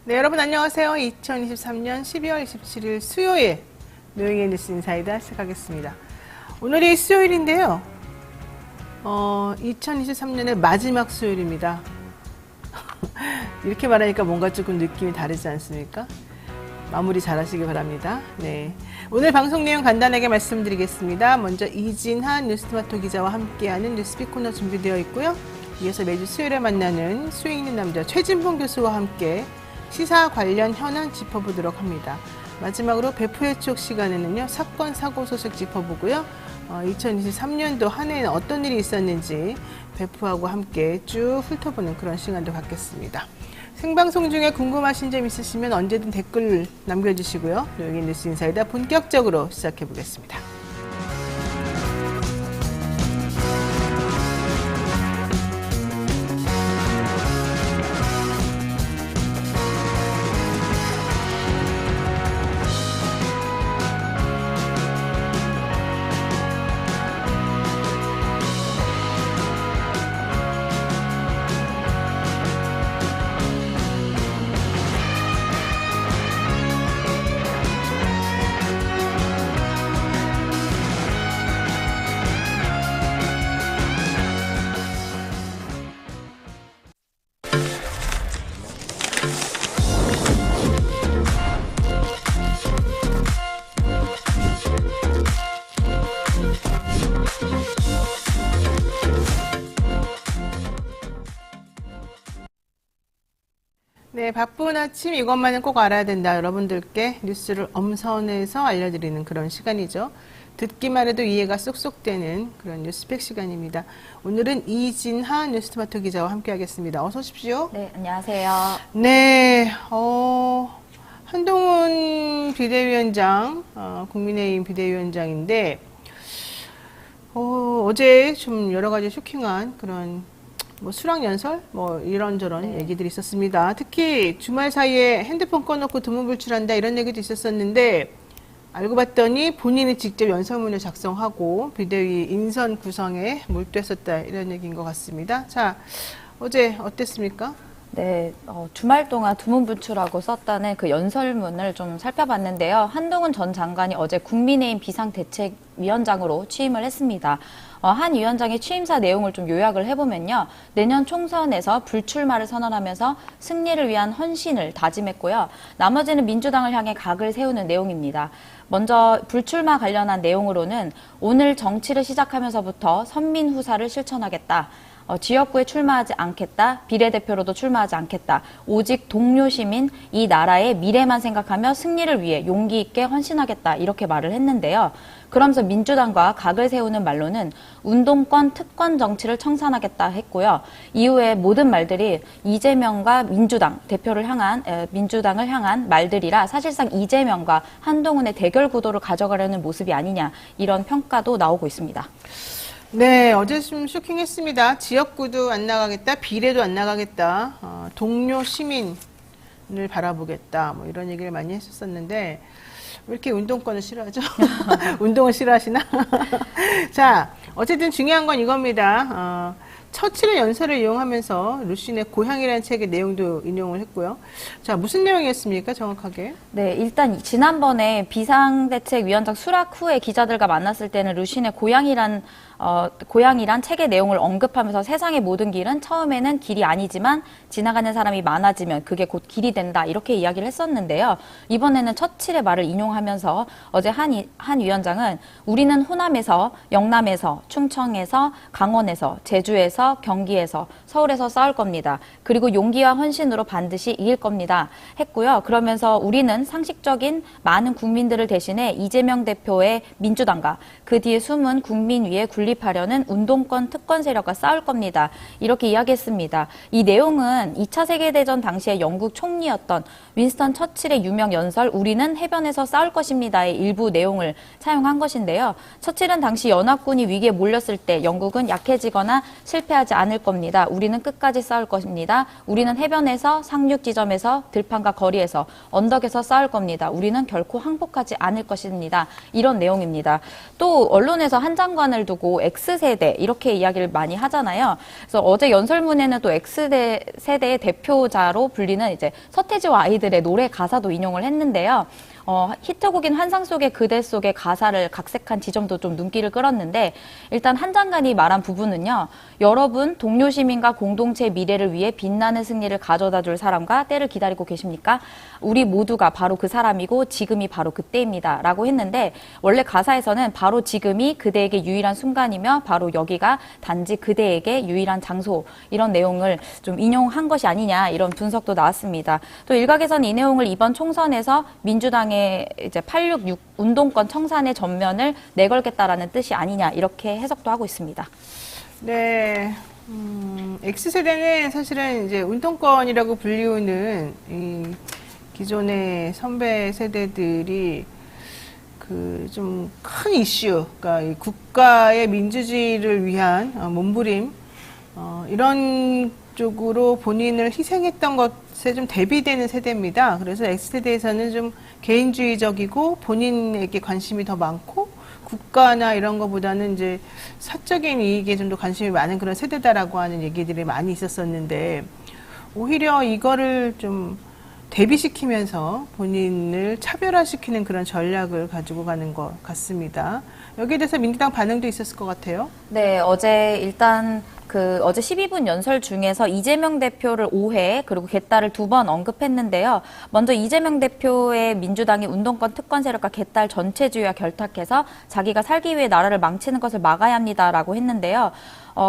네, 여러분 안녕하세요. 2023년 12월 27일 수요일 노영의 뉴스 인사이다 시작하겠습니다. 오늘이 수요일인데요. 2023년의 마지막 수요일입니다. 이렇게 말하니까 뭔가 조금 느낌이 다르지 않습니까? 마무리 잘 하시기 바랍니다. 네. 오늘 방송 내용 간단하게 말씀드리겠습니다. 먼저 이진한 뉴스토마토 기자와 함께하는 뉴스픽 코너 준비되어 있고요. 이어서 매주 수요일에 만나는 수익 있는 남자 최진봉 교수와 함께 시사 관련 현안 짚어보도록 합니다. 마지막으로 배포의 추억 시간에는요. 사건, 사고 소식 짚어보고요. 2023년도 한 해에는 어떤 일이 있었는지 배포하고 함께 쭉 훑어보는 그런 시간도 갖겠습니다. 생방송 중에 궁금하신 점 있으시면 언제든 댓글 남겨주시고요. 여기 뉴스 인사이다 본격적으로 시작해보겠습니다. 네, 바쁜 아침 이것만은 꼭 알아야 된다. 여러분들께 뉴스를 엄선해서 알려드리는 그런 시간이죠. 듣기만 해도 이해가 쏙쏙 되는 그런 뉴스팩 시간입니다. 오늘은 이진하 뉴스토마토 기자와 함께하겠습니다. 어서 오십시오. 네, 안녕하세요. 네, 한동훈 비대위원장, 국민의힘 비대위원장인데 어제 좀 여러 가지 쇼킹한 그런 수락연설? 이런저런 얘기들이 있었습니다. 특히 주말 사이에 핸드폰 꺼놓고 두문불출한다 이런 얘기도 있었었는데 알고 봤더니 본인이 직접 연설문을 작성하고 비대위 인선 구성에 몰두했었다 이런 얘기인 것 같습니다. 자, 어제 어땠습니까? 네, 주말 동안 두문불출하고 썼다는 그 연설문을 좀 살펴봤는데요. 한동훈 전 장관이 어제 국민의힘 비상대책위원장으로 취임을 했습니다. 한 위원장의 취임사 내용을 좀 요약을 해보면요. 내년 총선에서 불출마를 선언하면서 승리를 위한 헌신을 다짐했고요. 나머지는 민주당을 향해 각을 세우는 내용입니다. 먼저 불출마 관련한 내용으로는 오늘 정치를 시작하면서부터 선민 후사를 실천하겠다. 지역구에 출마하지 않겠다. 비례대표로도 출마하지 않겠다. 오직 동료 시민, 이 나라의 미래만 생각하며 승리를 위해 용기 있게 헌신하겠다. 이렇게 말을 했는데요. 그러면서 민주당과 각을 세우는 말로는 운동권, 특권 정치를 청산하겠다 했고요. 이후에 모든 말들이 이재명과 민주당 대표를 향한 민주당을 향한 말들이라 사실상 이재명과 한동훈의 대결 구도를 가져가려는 모습이 아니냐 이런 평가도 나오고 있습니다. 네, 어제 좀 쇼킹했습니다. 지역구도 안 나가겠다, 비례도 안 나가겠다, 동료 시민을 바라보겠다, 이런 얘기를 많이 했었었는데, 왜 이렇게 운동권을 싫어하죠? 운동을 싫어하시나? 자, 어쨌든 중요한 건 이겁니다. 처칠의 연설을 이용하면서 루신의 고향이라는 책의 내용도 인용을 했고요. 자, 무슨 내용이었습니까, 정확하게? 네, 일단 지난번에 비상대책위원장 수락 후에 기자들과 만났을 때는 루신의 고향이란 책의 내용을 언급하면서 세상의 모든 길은 처음에는 길이 아니지만 지나가는 사람이 많아지면 그게 곧 길이 된다 이렇게 이야기를 했었는데요. 이번에는 처칠의 말을 인용하면서 어제 한 위원장은 우리는 호남에서, 영남에서, 충청에서, 강원에서, 제주에서, 경기에서, 서울에서 싸울 겁니다. 그리고 용기와 헌신으로 반드시 이길 겁니다. 했고요. 그러면서 우리는 상식적인 많은 국민들을 대신해 이재명 대표의 민주당과 그 뒤에 숨은 국민 위에 군립하려는 운동권 특권 세력과 싸울 겁니다. 이렇게 이야기했습니다. 이 내용은 2차 세계대전 당시에 영국 총리였던 윈스턴 처칠의 유명 연설 우리는 해변에서 싸울 것입니다의 일부 내용을 사용한 것인데요. 처칠은 당시 연합군이 위기에 몰렸을 때 영국은 약해지거나 실패하지 않을 겁니다. 우리는 끝까지 싸울 것입니다. 우리는 해변에서, 상륙 지점에서, 들판과 거리에서, 언덕에서 싸울 겁니다. 우리는 결코 항복하지 않을 것입니다. 이런 내용입니다. 또 언론에서 한 장관을 두고 뭐 X세대 이렇게 이야기를 많이 하잖아요. 그래서 어제 연설문에는 또 X세대의 대표자로 불리는 이제 서태지와 아이들의 노래 가사도 인용을 했는데요. 히트곡인 환상 속의 그대 속의 가사를 각색한 지점도 좀 눈길을 끌었는데 일단 한 장관이 말한 부분은요. 여러분 동료 시민과 공동체의 미래를 위해 빛나는 승리를 가져다 줄 사람과 때를 기다리고 계십니까? 우리 모두가 바로 그 사람이고 지금이 바로 그때입니다. 라고 했는데 원래 가사에서는 바로 지금이 그대에게 유일한 순간이며 바로 여기가 단지 그대에게 유일한 장소 이런 내용을 좀 인용한 것이 아니냐 이런 분석도 나왔습니다. 또 일각에서는 이 내용을 이번 총선에서 민주당의 이제 866 운동권 청산의 전면을 내걸겠다라는 뜻이 아니냐 이렇게 해석도 하고 있습니다. 네, X세대는 사실은 이제 운동권이라고 불리우는 이 기존의 선배 세대들이 그 좀 큰 이슈, 그러니까 이 국가의 민주주의를 위한 몸부림 이런 쪽으로 본인을 희생했던 것에 좀 대비되는 세대입니다. 그래서 X세대에서는 좀 개인주의적이고 본인에게 관심이 더 많고 국가나 이런 것보다는 이제 사적인 이익에 좀 더 관심이 많은 그런 세대다라고 하는 얘기들이 많이 있었었는데 오히려 이거를 좀 대비시키면서 본인을 차별화시키는 그런 전략을 가지고 가는 것 같습니다. 여기에 대해서 민주당 반응도 있었을 것 같아요. 네, 어제 일단 어제 12분 연설 중에서 이재명 대표를 5회 그리고 개딸을 2번 언급했는데요. 먼저 이재명 대표의 민주당이 운동권 특권 세력과 개딸 전체주의와 결탁해서 자기가 살기 위해 나라를 망치는 것을 막아야 합니다라고 했는데요.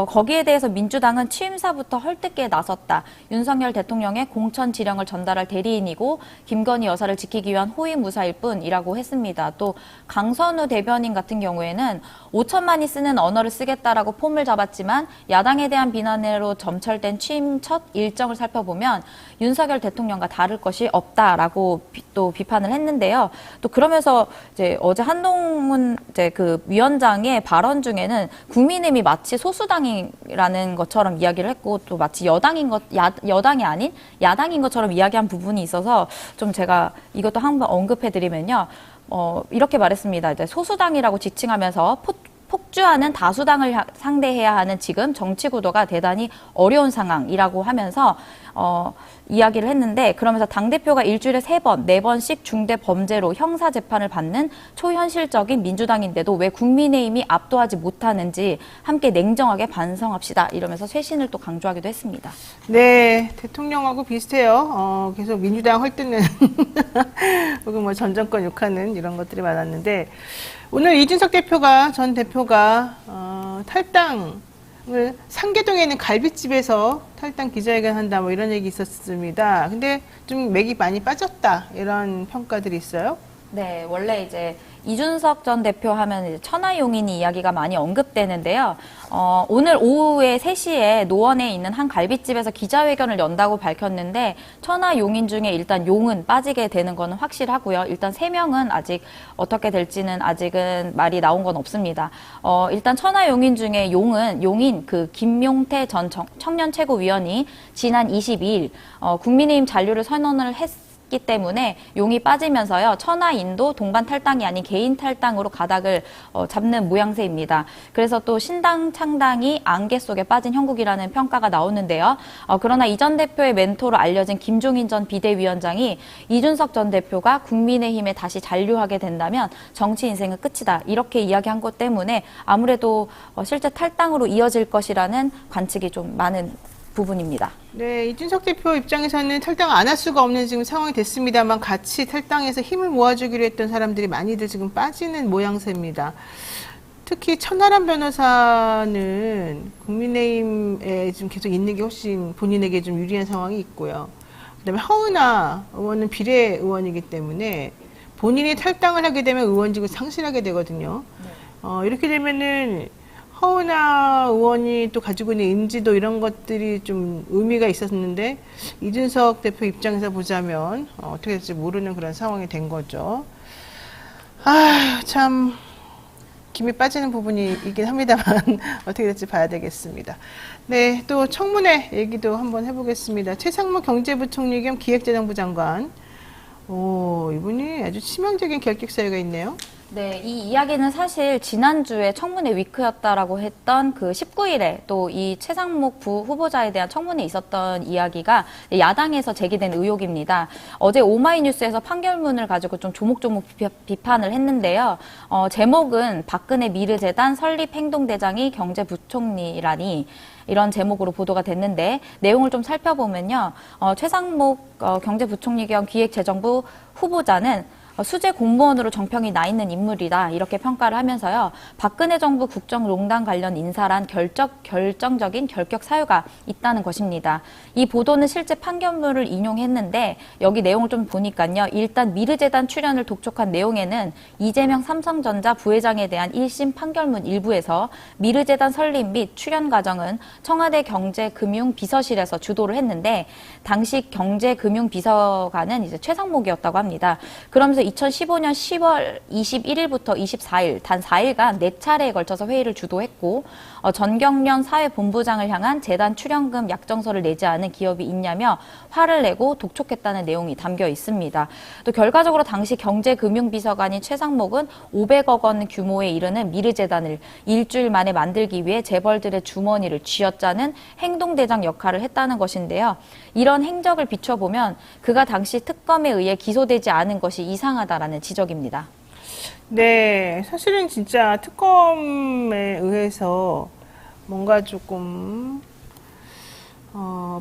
거기에 대해서 민주당은 취임사부터 헐뜯기에 나섰다. 윤석열 대통령의 공천 지령을 전달할 대리인이고 김건희 여사를 지키기 위한 호위무사일 뿐이라고 했습니다. 또 강선우 대변인 같은 경우에는 5천만이 쓰는 언어를 쓰겠다라고 폼을 잡았지만 야당에 대한 비난으로 점철된 취임 첫 일정을 살펴보면 윤석열 대통령과 다를 것이 없다라고 또 비판을 했는데요. 또 그러면서 이제 어제 한동훈 이제 그 위원장의 발언 중에는 국민의힘이 마치 소수당이라는 것처럼 이야기를 했고 또 마치 여당이 아닌 야당인 것처럼 이야기한 부분이 있어서 좀 제가 이것도 한번 언급해드리면요. 이렇게 말했습니다. 이제 소수당이라고 지칭하면서 폭주하는 다수당을 상대해야 하는 지금 정치 구도가 대단히 어려운 상황이라고 하면서 이야기를 했는데 그러면서 당대표가 일주일에 3번, 4번씩 중대 범죄로 형사 재판을 받는 초현실적인 민주당인데도 왜 국민의힘이 압도하지 못하는지 함께 냉정하게 반성합시다. 이러면서 쇄신을 또 강조하기도 했습니다. 네, 대통령하고 비슷해요. 계속 민주당 헐뜯는 혹은 뭐 전 정권 욕하는 이런 것들이 많았는데 오늘 이준석 전 대표가 탈당을 상계동에 있는 갈비집에서 탈당 기자회견 한다 뭐 이런 얘기 있었습니다. 근데 좀 맥이 많이 빠졌다 이런 평가들이 있어요. 네, 원래 이제 이준석 전 대표 하면 이제 천하용인이 이야기가 많이 언급되는데요. 오늘 오후에 3시에 노원에 있는 한 갈비집에서 기자회견을 연다고 밝혔는데 천하용인 중에 일단 용은 빠지게 되는 거는 확실하고요. 일단 3명은 아직 어떻게 될지는 아직은 말이 나온 건 없습니다. 일단 천하용인 중에 용인 그 김용태 전 청년 최고위원이 지난 22일 국민의힘 잔류를 선언을 했기 때문에 용이 빠지면서요. 천하인도 동반 탈당이 아닌 개인 탈당으로 가닥을 잡는 모양새입니다. 그래서 또 신당 창당이 안개 속에 빠진 형국이라는 평가가 나오는데요. 그러나 이 전 대표의 멘토로 알려진 김종인 전 비대위원장이 이준석 전 대표가 국민의힘에 다시 잔류하게 된다면 정치 인생은 끝이다. 이렇게 이야기한 것 때문에 아무래도 실제 탈당으로 이어질 것이라는 관측이 좀 많은 부분입니다. 네, 이준석 대표 입장에서는 탈당 안 할 수가 없는 지금 상황이 됐습니다만 같이 탈당해서 힘을 모아주기로 했던 사람들이 많이들 지금 빠지는 모양새입니다. 특히 천하람 변호사는 국민의힘에 지금 계속 있는 게 훨씬 본인에게 좀 유리한 상황이 있고요. 그다음에 허은하 의원은 비례 의원이기 때문에 본인이 탈당을 하게 되면 의원직을 상실하게 되거든요. 이렇게 되면은 허은하 의원이 또 가지고 있는 인지도 이런 것들이 좀 의미가 있었는데 이준석 대표 입장에서 보자면 어떻게 될지 모르는 그런 상황이 된 거죠. 참 김이 빠지는 부분이 있긴 합니다만 어떻게 될지 봐야 되겠습니다. 네, 또 청문회 얘기도 한번 해보겠습니다. 최상무 경제부총리 겸 기획재정부 장관. 이분이 아주 치명적인 결격 사유가 있네요. 네, 이 이야기는 사실 지난주에 청문회 위크였다라고 했던 그 19일에 또 이 최상목 부 후보자에 대한 청문회에 있었던 이야기가 야당에서 제기된 의혹입니다. 어제 오마이뉴스에서 판결문을 가지고 좀 조목조목 비판을 했는데요. 제목은 박근혜 미르재단 설립행동대장이 경제부총리라니 이런 제목으로 보도가 됐는데 내용을 좀 살펴보면요. 최상목 경제부총리 겸 기획재정부 후보자는 수재 공무원으로 정평이 나 있는 인물이다 이렇게 평가를 하면서요. 박근혜 정부 국정농단 관련 인사란 결정적인 결격 사유가 있다는 것입니다. 이 보도는 실제 판결문을 인용했는데 여기 내용을 좀 보니까요. 일단 미르재단 출연을 독촉한 내용에는 이재명 삼성전자 부회장에 대한 1심 판결문 일부에서 미르재단 설립 및 출연 과정은 청와대 경제금융비서실에서 주도를 했는데 당시 경제금융비서관은 이제 최상목이었다고 합니다. 그러면서 2015년 10월 21일부터 24일, 단 4일간 4차례에 걸쳐서 회의를 주도했고 전경련 사회본부장을 향한 재단 출연금 약정서를 내지 않은 기업이 있냐며 화를 내고 독촉했다는 내용이 담겨 있습니다. 또 결과적으로 당시 경제금융비서관인 최상목은 500억 원 규모에 이르는 미르재단을 일주일 만에 만들기 위해 재벌들의 주머니를 쥐어짜는 행동대장 역할을 했다는 것인데요. 이런 행적을 비춰보면 그가 당시 특검에 의해 기소되지 않은 것이 이상하다라는 지적입니다. 네, 사실은 진짜 특검에 의해서 뭔가 조금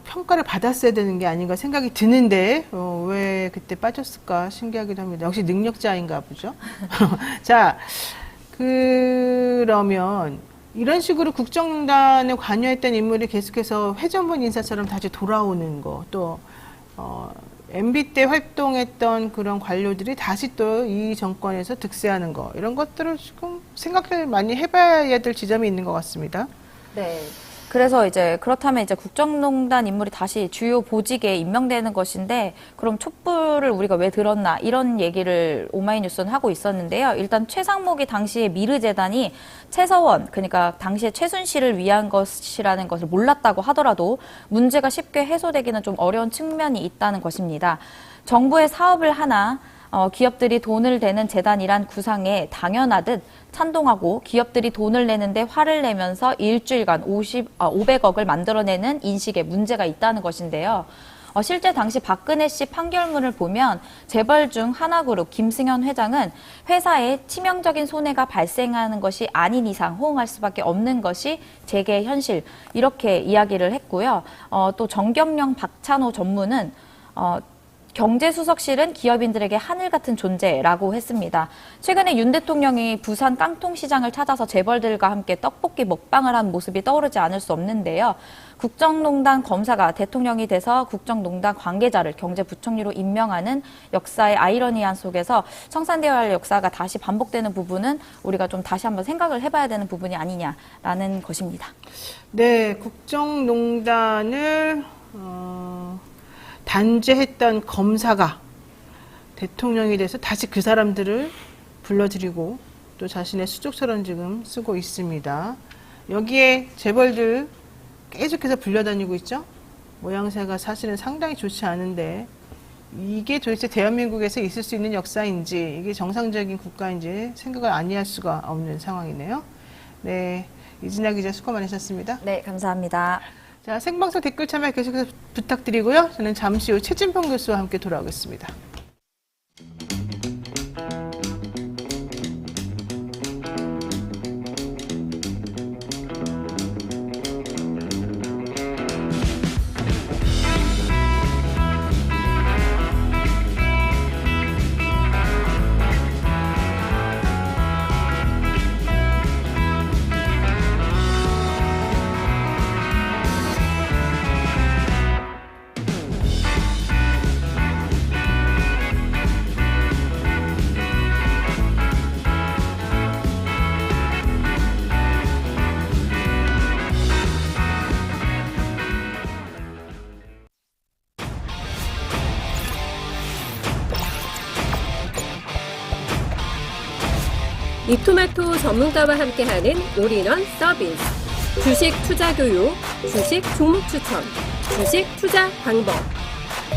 평가를 받았어야 되는 게 아닌가 생각이 드는데 왜 그때 빠졌을까 신기하기도 합니다. 역시 능력자인가 보죠. 자, 그러면 이런 식으로 국정농단에 관여했던 인물이 계속해서 회전문 인사처럼 다시 돌아오는 거, 또 MB 때 활동했던 그런 관료들이 다시 또 이 정권에서 득세하는 거, 이런 것들을 지금 생각을 많이 해봐야 될 지점이 있는 것 같습니다. 네. 그래서 그렇다면 국정농단 인물이 다시 주요 보직에 임명되는 것인데 그럼 촛불을 우리가 왜 들었나 이런 얘기를 오마이뉴스는 하고 있었는데요. 일단 최상목이 당시에 미르재단이 최서원 그러니까 당시에 최순실을 위한 것이라는 것을 몰랐다고 하더라도 문제가 쉽게 해소되기는 좀 어려운 측면이 있다는 것입니다. 정부의 사업을 하나 기업들이 돈을 대는 재단이란 구상에 당연하듯 찬동하고 기업들이 돈을 내는데 화를 내면서 일주일간 500억을 만들어내는 인식에 문제가 있다는 것인데요. 실제 당시 박근혜 씨 판결문을 보면 재벌 중 하나그룹 김승현 회장은 회사에 치명적인 손해가 발생하는 것이 아닌 이상 호응할 수밖에 없는 것이 재계 현실 이렇게 이야기를 했고요. 또 정경영 박찬호 전무는 경제수석실은 기업인들에게 하늘 같은 존재라고 했습니다. 최근에 윤 대통령이 부산 깡통시장을 찾아서 재벌들과 함께 떡볶이 먹방을 한 모습이 떠오르지 않을 수 없는데요. 국정농단 검사가 대통령이 돼서 국정농단 관계자를 경제부총리로 임명하는 역사의 아이러니한 속에서 청산되어야 할 역사가 다시 반복되는 부분은 우리가 좀 다시 한번 생각을 해봐야 되는 부분이 아니냐라는 것입니다. 네, 국정농단을 단죄했던 검사가 대통령이 돼서 다시 그 사람들을 불러들이고 또 자신의 수족처럼 지금 쓰고 있습니다. 여기에 재벌들 계속해서 불려다니고 있죠. 모양새가 사실은 상당히 좋지 않은데 이게 도대체 대한민국에서 있을 수 있는 역사인지 이게 정상적인 국가인지 생각을 아니할 수가 없는 상황이네요. 네, 이진아 기자 수고 많으셨습니다. 네, 감사합니다. 자, 생방송 댓글 참여 계속해서 부탁드리고요. 저는 잠시 후 최진평 교수와 함께 돌아오겠습니다. 이토마토 전문가와 함께하는 올인원 서비스. 주식 투자 교육, 주식 종목 추천, 주식 투자 방법.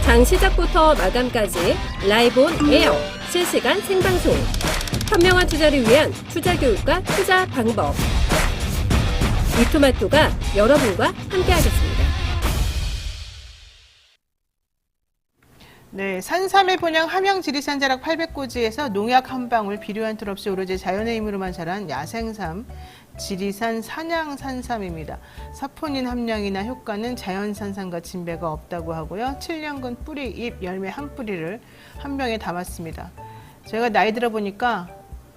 장 시작부터 마감까지 라이브 온 에어 실시간 생방송. 현명한 투자를 위한 투자 교육과 투자 방법. 이토마토가 여러분과 함께하겠습니다. 네, 산삼의 본향 함양 지리산 자락 800고지에서 농약 한 방울 비료한 툴 없이 오로지 자연의 힘으로만 자란 야생삼 지리산 산양 산삼입니다. 사포닌 함량이나 효과는 자연 산삼과 진배가 없다고 하고요. 7년근 뿌리, 잎, 열매 한 뿌리를 한 병에 담았습니다. 제가 나이 들어 보니까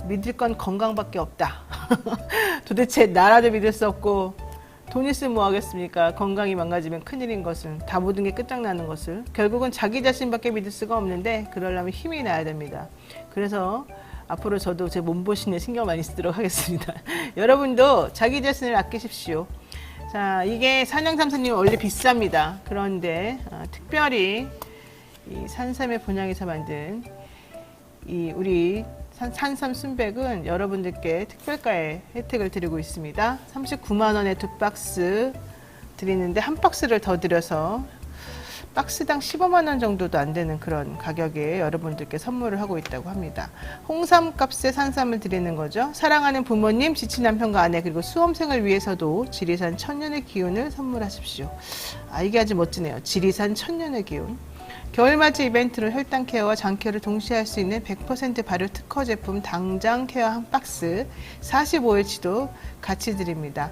믿을 건 건강밖에 없다. 도대체 나라도 믿을 수 없고 돈 있으면 뭐 하겠습니까? 건강이 망가지면 큰일인 것을, 다 모든 게 끝장나는 것을. 결국은 자기 자신밖에 믿을 수가 없는데 그러려면 힘이 나야 됩니다. 그래서 앞으로 저도 제 몸보신에 신경 많이 쓰도록 하겠습니다. 여러분도 자기 자신을 아끼십시오. 자, 이게 산양삼산이 원래 비쌉니다. 그런데 특별히 이 산삼의 본향에서 만든 이 우리 산삼 순백은 여러분들께 특별가에 혜택을 드리고 있습니다. 39만 원에 2박스 드리는데 한 박스를 더 드려서 박스당 15만 원 정도도 안 되는 그런 가격에 여러분들께 선물을 하고 있다고 합니다. 홍삼값에 산삼을 드리는 거죠. 사랑하는 부모님, 지친 남편과 아내, 그리고 수험생을 위해서도 지리산 천년의 기운을 선물하십시오. 아, 이게 아주 멋지네요. 지리산 천년의 기운. 겨울맞이 이벤트로 혈당 케어와 장 케어를 동시에 할 수 있는 100% 발효 특허 제품 당장 케어 한 박스 45일치도 같이 드립니다.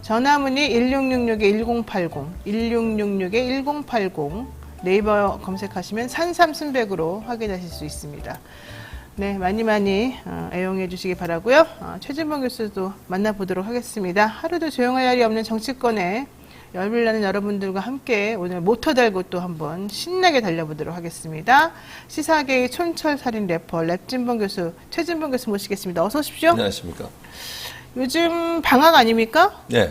전화문의 1666-1080, 1666-1080 네이버 검색하시면 산삼 순백으로 확인하실 수 있습니다. 네, 많이 애용해 주시기 바라고요. 최진봉 교수도 만나보도록 하겠습니다. 하루도 조용할 날이 없는 정치권에 열불나는 여러분들과 함께 오늘 모터 달고 또 한번 신나게 달려보도록 하겠습니다. 시사계의 촌철살인 래퍼 랩진봉 교수, 최진봉 교수 모시겠습니다. 어서 오십시오. 안녕하십니까. 요즘 방학 아닙니까? 네.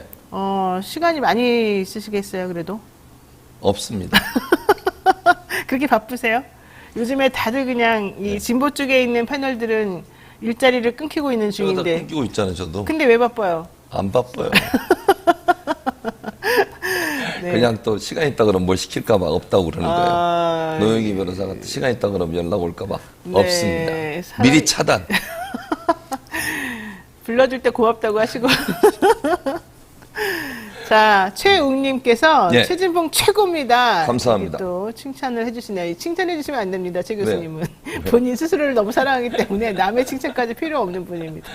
시간이 많이 있으시겠어요, 그래도? 없습니다. 그렇게 바쁘세요? 요즘에 다들 그냥 이 진보 쪽에 있는 패널들은 일자리를 끊기고 있는 제가 다 중인데. 끊기고 있잖아요, 저도. 근데 왜 바빠요? 안 바빠요. 네. 그냥 또 시간 있다 그러면 뭘 시킬까봐 없다고 그러는 거예요. 노영희 변호사가 또 시간 있다 그러면 연락 올까봐 네, 없습니다. 사람이- 미리 차단. 불러줄 때 고맙다고 하시고. 자, 최웅님께서 네. 최진봉 최고입니다. 감사합니다. 이렇게 또 칭찬을 해주시네요. 칭찬해 주시면 안 됩니다, 최 교수님은. 본인 스스로를 너무 사랑하기 때문에 남의 칭찬까지 필요 없는 분입니다.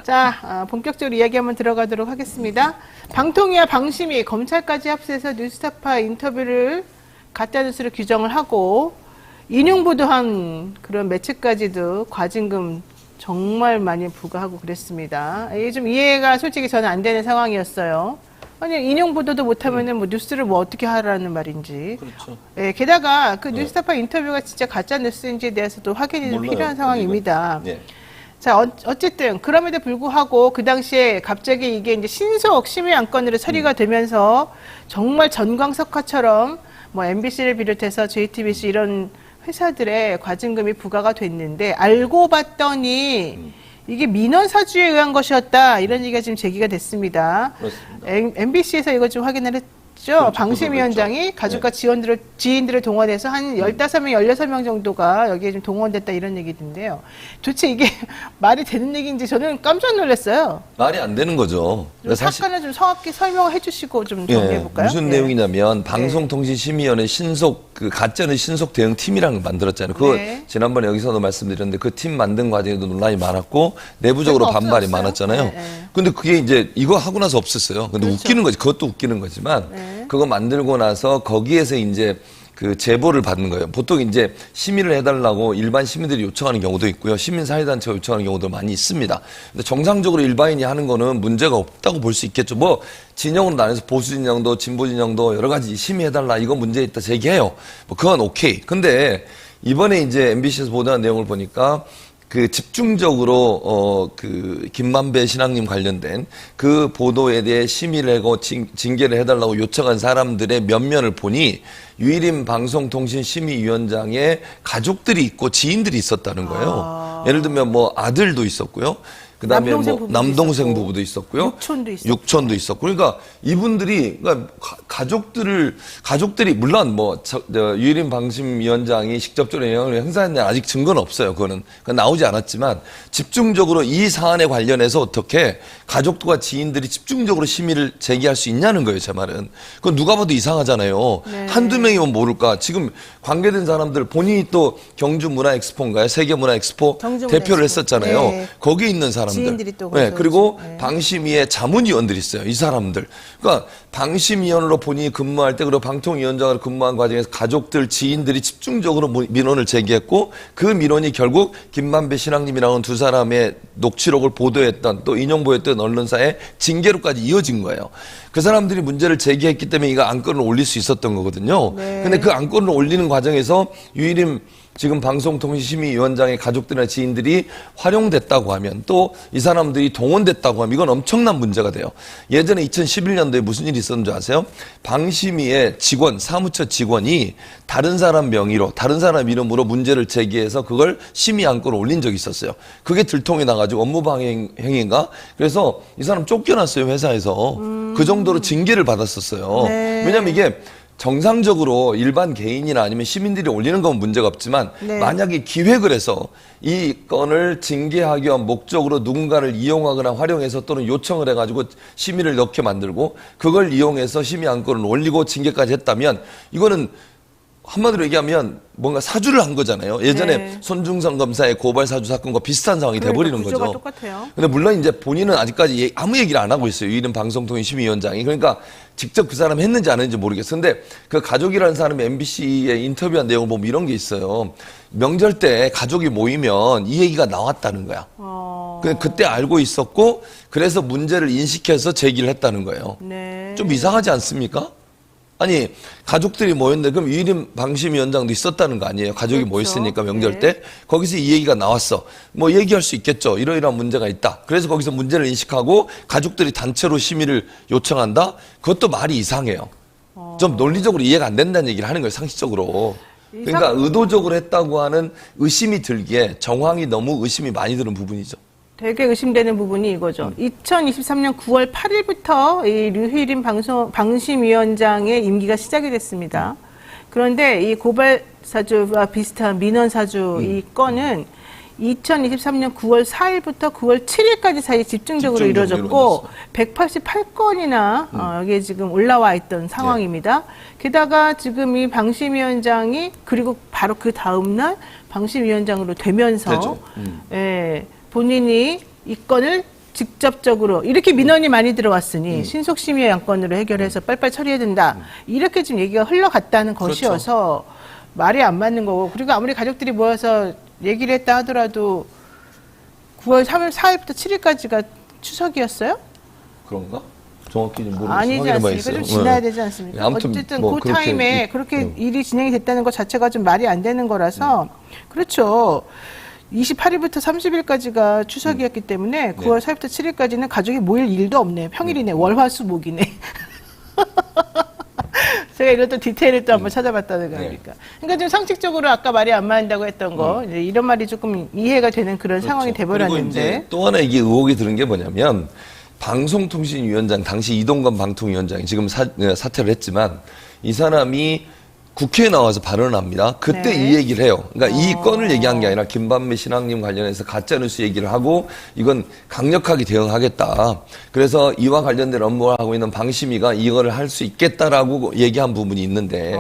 자, 본격적으로 이야기 한번 들어가도록 하겠습니다. 방통위와 방심위, 검찰까지 합세해서 뉴스타파 인터뷰를 가짜뉴스로 규정을 하고 인용보도한 그런 매체까지도 과징금 정말 많이 부과하고 그랬습니다. 이게 좀 이해가 솔직히 저는 안 되는 상황이었어요. 아니, 인용 보도도 못하면은 뭐 뉴스를 뭐 어떻게 하라는 말인지. 그렇죠. 예, 게다가 그 뉴스타파 인터뷰가 진짜 가짜 뉴스인지에 대해서도 확인이 좀 몰라요. 필요한 상황입니다. 네. 자, 어쨌든 그럼에도 불구하고 그 당시에 갑자기 이게 이제 신속 심의 안건으로 처리가 되면서 정말 전광석화처럼 뭐 MBC를 비롯해서 JTBC 이런 회사들의 과징금이 부과가 됐는데 알고 봤더니 이게 민원 사주에 의한 것이었다 이런 얘기가 지금 제기가 됐습니다. 그렇습니다. MBC에서 이거 좀 확인을 했죠. 그렇죠. 방심위원장이 가족과 네. 지인들을 동원해서 한 15명, 16명 정도가 여기에 좀 동원됐다 이런 얘기인데요. 도대체 이게 말이 되는 얘기인지 저는 깜짝 놀랐어요. 말이 안 되는 거죠. 좀 사건을 좀 정확히 설명을 해주시고 좀 정리해 볼까요? 무슨 내용이냐면 방송통신심의위원회 신속 그 가짜뉴스 신속 대응 팀이라는 걸 만들었잖아요. 그거 네. 지난번에 여기서도 말씀드렸는데 그 팀 만든 과정에도 논란이 많았고 내부적으로 그거 반발이 없어졌어요? 많았잖아요. 네, 네. 근데 그게 이제 이거 하고 나서 없었어요. 근데 그렇죠. 웃기는 거지. 그것도 웃기는 거지만 네. 그거 만들고 나서 거기에서 이제 그 제보를 받는 거예요. 보통 이제 심의를 해달라고 일반 시민들이 요청하는 경우도 있고요. 시민사회단체가 요청하는 경우도 많이 있습니다. 근데 정상적으로 일반인이 하는 거는 문제가 없다고 볼 수 있겠죠. 뭐 진영으로 나눠서 보수 진영도 진보 진영도 여러 가지 심의해달라 이거 문제 있다 제기해요. 뭐 그건 오케이. 근데 이번에 이제 MBC에서 보도한 내용을 보니까 그 집중적으로 그 김만배 신앙님 관련된 그 보도에 대해 심의를 하고 징계를 해달라고 요청한 사람들의 면면을 보니 유일인 방송통신심의위원장의 가족들이 있고 지인들이 있었다는 거예요. 예를 들면 뭐 아들도 있었고요. 그다음에 남동생 뭐 부부도 남동생 있었고, 부부도 있었고요. 육촌도 있었고. 그러니까 이분들이 그러니까 가족들이 물론 뭐 유일인 방심위원장이 직접적으로 영향을 행사했냐 아직 증거는 없어요. 그건 나오지 않았지만 집중적으로 이 사안에 관련해서 어떻게 가족과 지인들이 집중적으로 심의를 제기할 수 있냐는 거예요. 제 말은. 그건 누가 봐도 이상하잖아요. 네. 한두 명이면 모를까. 지금 관계된 사람들 본인이 또 경주문화엑스포인가요? 세계문화엑스포 경주문화엑스포. 대표를 했었잖아요. 네. 거기에 있는 사람들. 지인들이 또 네, 그리고 네. 방심위의 자문위원들이 있어요. 이 사람들. 그러니까 방심위원으로 본인이 근무할 때 그리고 방통위원장으로 근무한 과정에서 가족들, 지인들이 집중적으로 민원을 제기했고 그 민원이 결국 김만배 신앙님이라는 두 사람의 녹취록을 보도했던 또 인용보였던 언론사의 징계로까지 이어진 거예요. 그 사람들이 문제를 제기했기 때문에 이거 안건을 올릴 수 있었던 거거든요. 네. 근데 그 안건을 올리는 과정에서 유일임 지금 방송통신심의위원장의 가족들이나 지인들이 활용됐다고 하면 또 이 사람들이 동원됐다고 하면 이건 엄청난 문제가 돼요. 예전에 2011년도에 무슨 일이 있었는지 아세요? 방심위의 직원, 사무처 직원이 다른 사람 명의로, 다른 사람 이름으로 문제를 제기해서 그걸 심의 안건을 올린 적이 있었어요. 그게 들통이 나가지고 업무방해 행위인가? 그래서 이 사람 쫓겨났어요, 회사에서. 그 정도로 징계를 받았었어요. 네. 왜냐면 이게 정상적으로 일반 개인이나 아니면 시민들이 올리는 건 문제가 없지만 네. 만약에 기획을 해서 이 건을 징계하기 위한 목적으로 누군가를 이용하거나 활용해서 또는 요청을 해가지고 심의를 넣게 만들고 그걸 이용해서 심의 안건을 올리고 징계까지 했다면 이거는 한마디로 얘기하면 뭔가 사주를 한 거잖아요. 예전에 네. 손중성 검사의 고발 사주 사건과 비슷한 상황이 돼버리는 구조가 거죠. 똑같아요. 근데 물론 이제 본인은 아직까지 아무 얘기를 안 하고 있어요. 유일인 방송통신심의위원장이. 그러니까 직접 그 사람이 했는지 안 했는지 모르겠어요. 근데 그 가족이라는 사람이 MBC에 인터뷰한 내용을 보면 이런 게 있어요. 명절 때 가족이 모이면 이 얘기가 나왔다는 거야. 그때 알고 있었고 그래서 문제를 인식해서 제기를 했다는 거예요. 네. 좀 이상하지 않습니까? 아니 가족들이 모였는데 그럼 유일인 방심위원장도 있었다는 거 아니에요? 가족이 그렇죠. 모였으니까 명절 네. 때 거기서 이 얘기가 나왔어. 뭐 얘기할 수 있겠죠. 이러이러한 문제가 있다. 그래서 거기서 문제를 인식하고 가족들이 단체로 심의를 요청한다. 그것도 말이 이상해요. 좀 논리적으로 이해가 안 된다는 얘기를 하는 거예요. 상식적으로. 그러니까 의도적으로 했다고 하는 의심이 들기에 정황이 너무 의심이 많이 드는 부분이죠. 되게 의심되는 부분이 이거죠. 2023년 9월 8일부터 이 류희림 방심위원장의 임기가 시작이 됐습니다. 그런데 이 고발 사주와 비슷한 민원 사주 이 건은 2023년 9월 4일부터 9월 7일까지 사이 집중적으로 이루어졌고 188건이나 여기에 지금 올라와 있던 상황입니다. 게다가 지금 이 방심위원장이 그리고 바로 그 다음 날 방심위원장으로 되면서 예, 본인이 이 건을 직접적으로 이렇게 민원이 많이 들어왔으니 신속심의 안건으로 해결해서 빨리빨리 처리해야 된다. 이렇게 지금 얘기가 흘러갔다는 것이어서 말이 안 맞는 거고 그리고 아무리 가족들이 모여서 얘기를 했다 하더라도 9월 3일, 4일부터 7일까지가 추석이었어요? 그런가? 정확히 좀 모르겠어요. 아니지 않습니까? 좀 지나야 되지 않습니까? 아무튼 어쨌든 뭐 그 타임에 그렇게 일이 진행이 됐다는 것 자체가 좀 말이 안 되는 거라서 그렇죠. 28일부터 30일까지가 추석이었기 때문에 9월 4일부터 7일까지는 가족이 모일 일도 없네. 평일이네. 월화수목이네. 제가 이것도 디테일을 또 한번 찾아봤다는 거니까. 그러니까 좀 상식적으로 아까 말이 안 맞는다고 했던 거 이제 이런 말이 조금 이해가 되는 그런 상황이 그리고 돼버렸는데. 이제 또 하나 이게 의혹이 드는 게 뭐냐면 방송통신위원장 당시 이동건 방통위원장이 지금 사퇴를 했지만 이 사람이 국회에 나와서 발언을 합니다. 그때 네. 이 얘기를 해요. 그러니까 이 건을 얘기한 게 아니라 김반매 신앙님 관련해서 가짜뉴스 얘기를 하고 이건 강력하게 대응하겠다. 그래서 이와 관련된 업무를 하고 있는 방심위가 이거를 할 수 있겠다라고 얘기한 부분이 있는데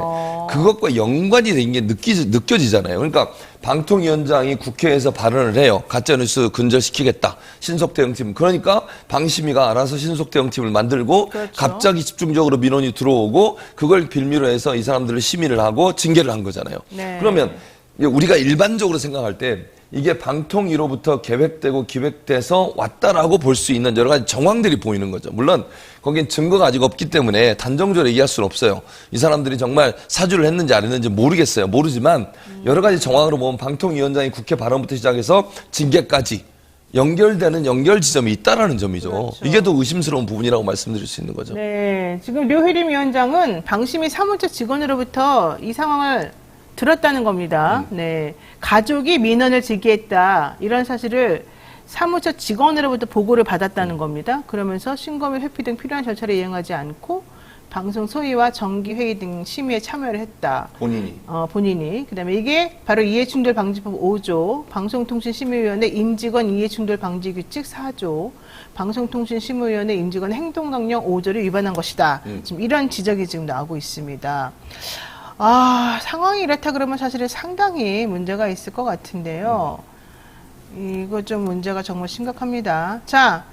그것과 연관이 된 게 느껴지잖아요. 그러니까 방통위원장이 국회에서 발언을 해요. 가짜뉴스 근절시키겠다. 신속대응팀. 그러니까 방심위가 알아서 신속대응팀을 만들고 그렇죠. 갑자기 집중적으로 민원이 들어오고 그걸 빌미로 해서 이 사람들을 심의를 하고 징계를 한 거잖아요. 네. 그러면 우리가 일반적으로 생각할 때 이게 방통위로부터 계획되고 기획돼서 왔다라고 볼 수 있는 여러 가지 정황들이 보이는 거죠. 물론 거긴 증거가 아직 없기 때문에 단정적으로 얘기할 수는 없어요. 이 사람들이 정말 사주를 했는지 안 했는지 모르겠어요. 모르지만 여러 가지 정황으로 보면 방통위원장이 국회 발언부터 시작해서 징계까지 연결되는 연결 지점이 있다라는 점이죠. 그렇죠. 이게 더 의심스러운 부분이라고 말씀드릴 수 있는 거죠. 네, 지금 류혜림 위원장은 방심위 사무처 직원으로부터 이 상황을 들었다는 겁니다. 네, 가족이 민원을 제기했다 이런 사실을 사무처 직원으로부터 보고를 받았다는 겁니다. 그러면서 신고 및 회피 등 필요한 절차를 이행하지 않고 방송 소위와 정기회의 등 심의에 참여를 했다. 본인이. 그다음에 이게 바로 이해충돌방지법 5조, 방송통신심의위원회 임직원 이해충돌방지규칙 4조, 방송통신심의위원회 임직원 행동강령 5조를 위반한 것이다. 지금 이런 지적이 지금 나오고 있습니다. 상황이 이렇다 그러면 사실은 상당히 문제가 있을 것 같은데요. 이거 좀 문제가 정말 심각합니다. 자,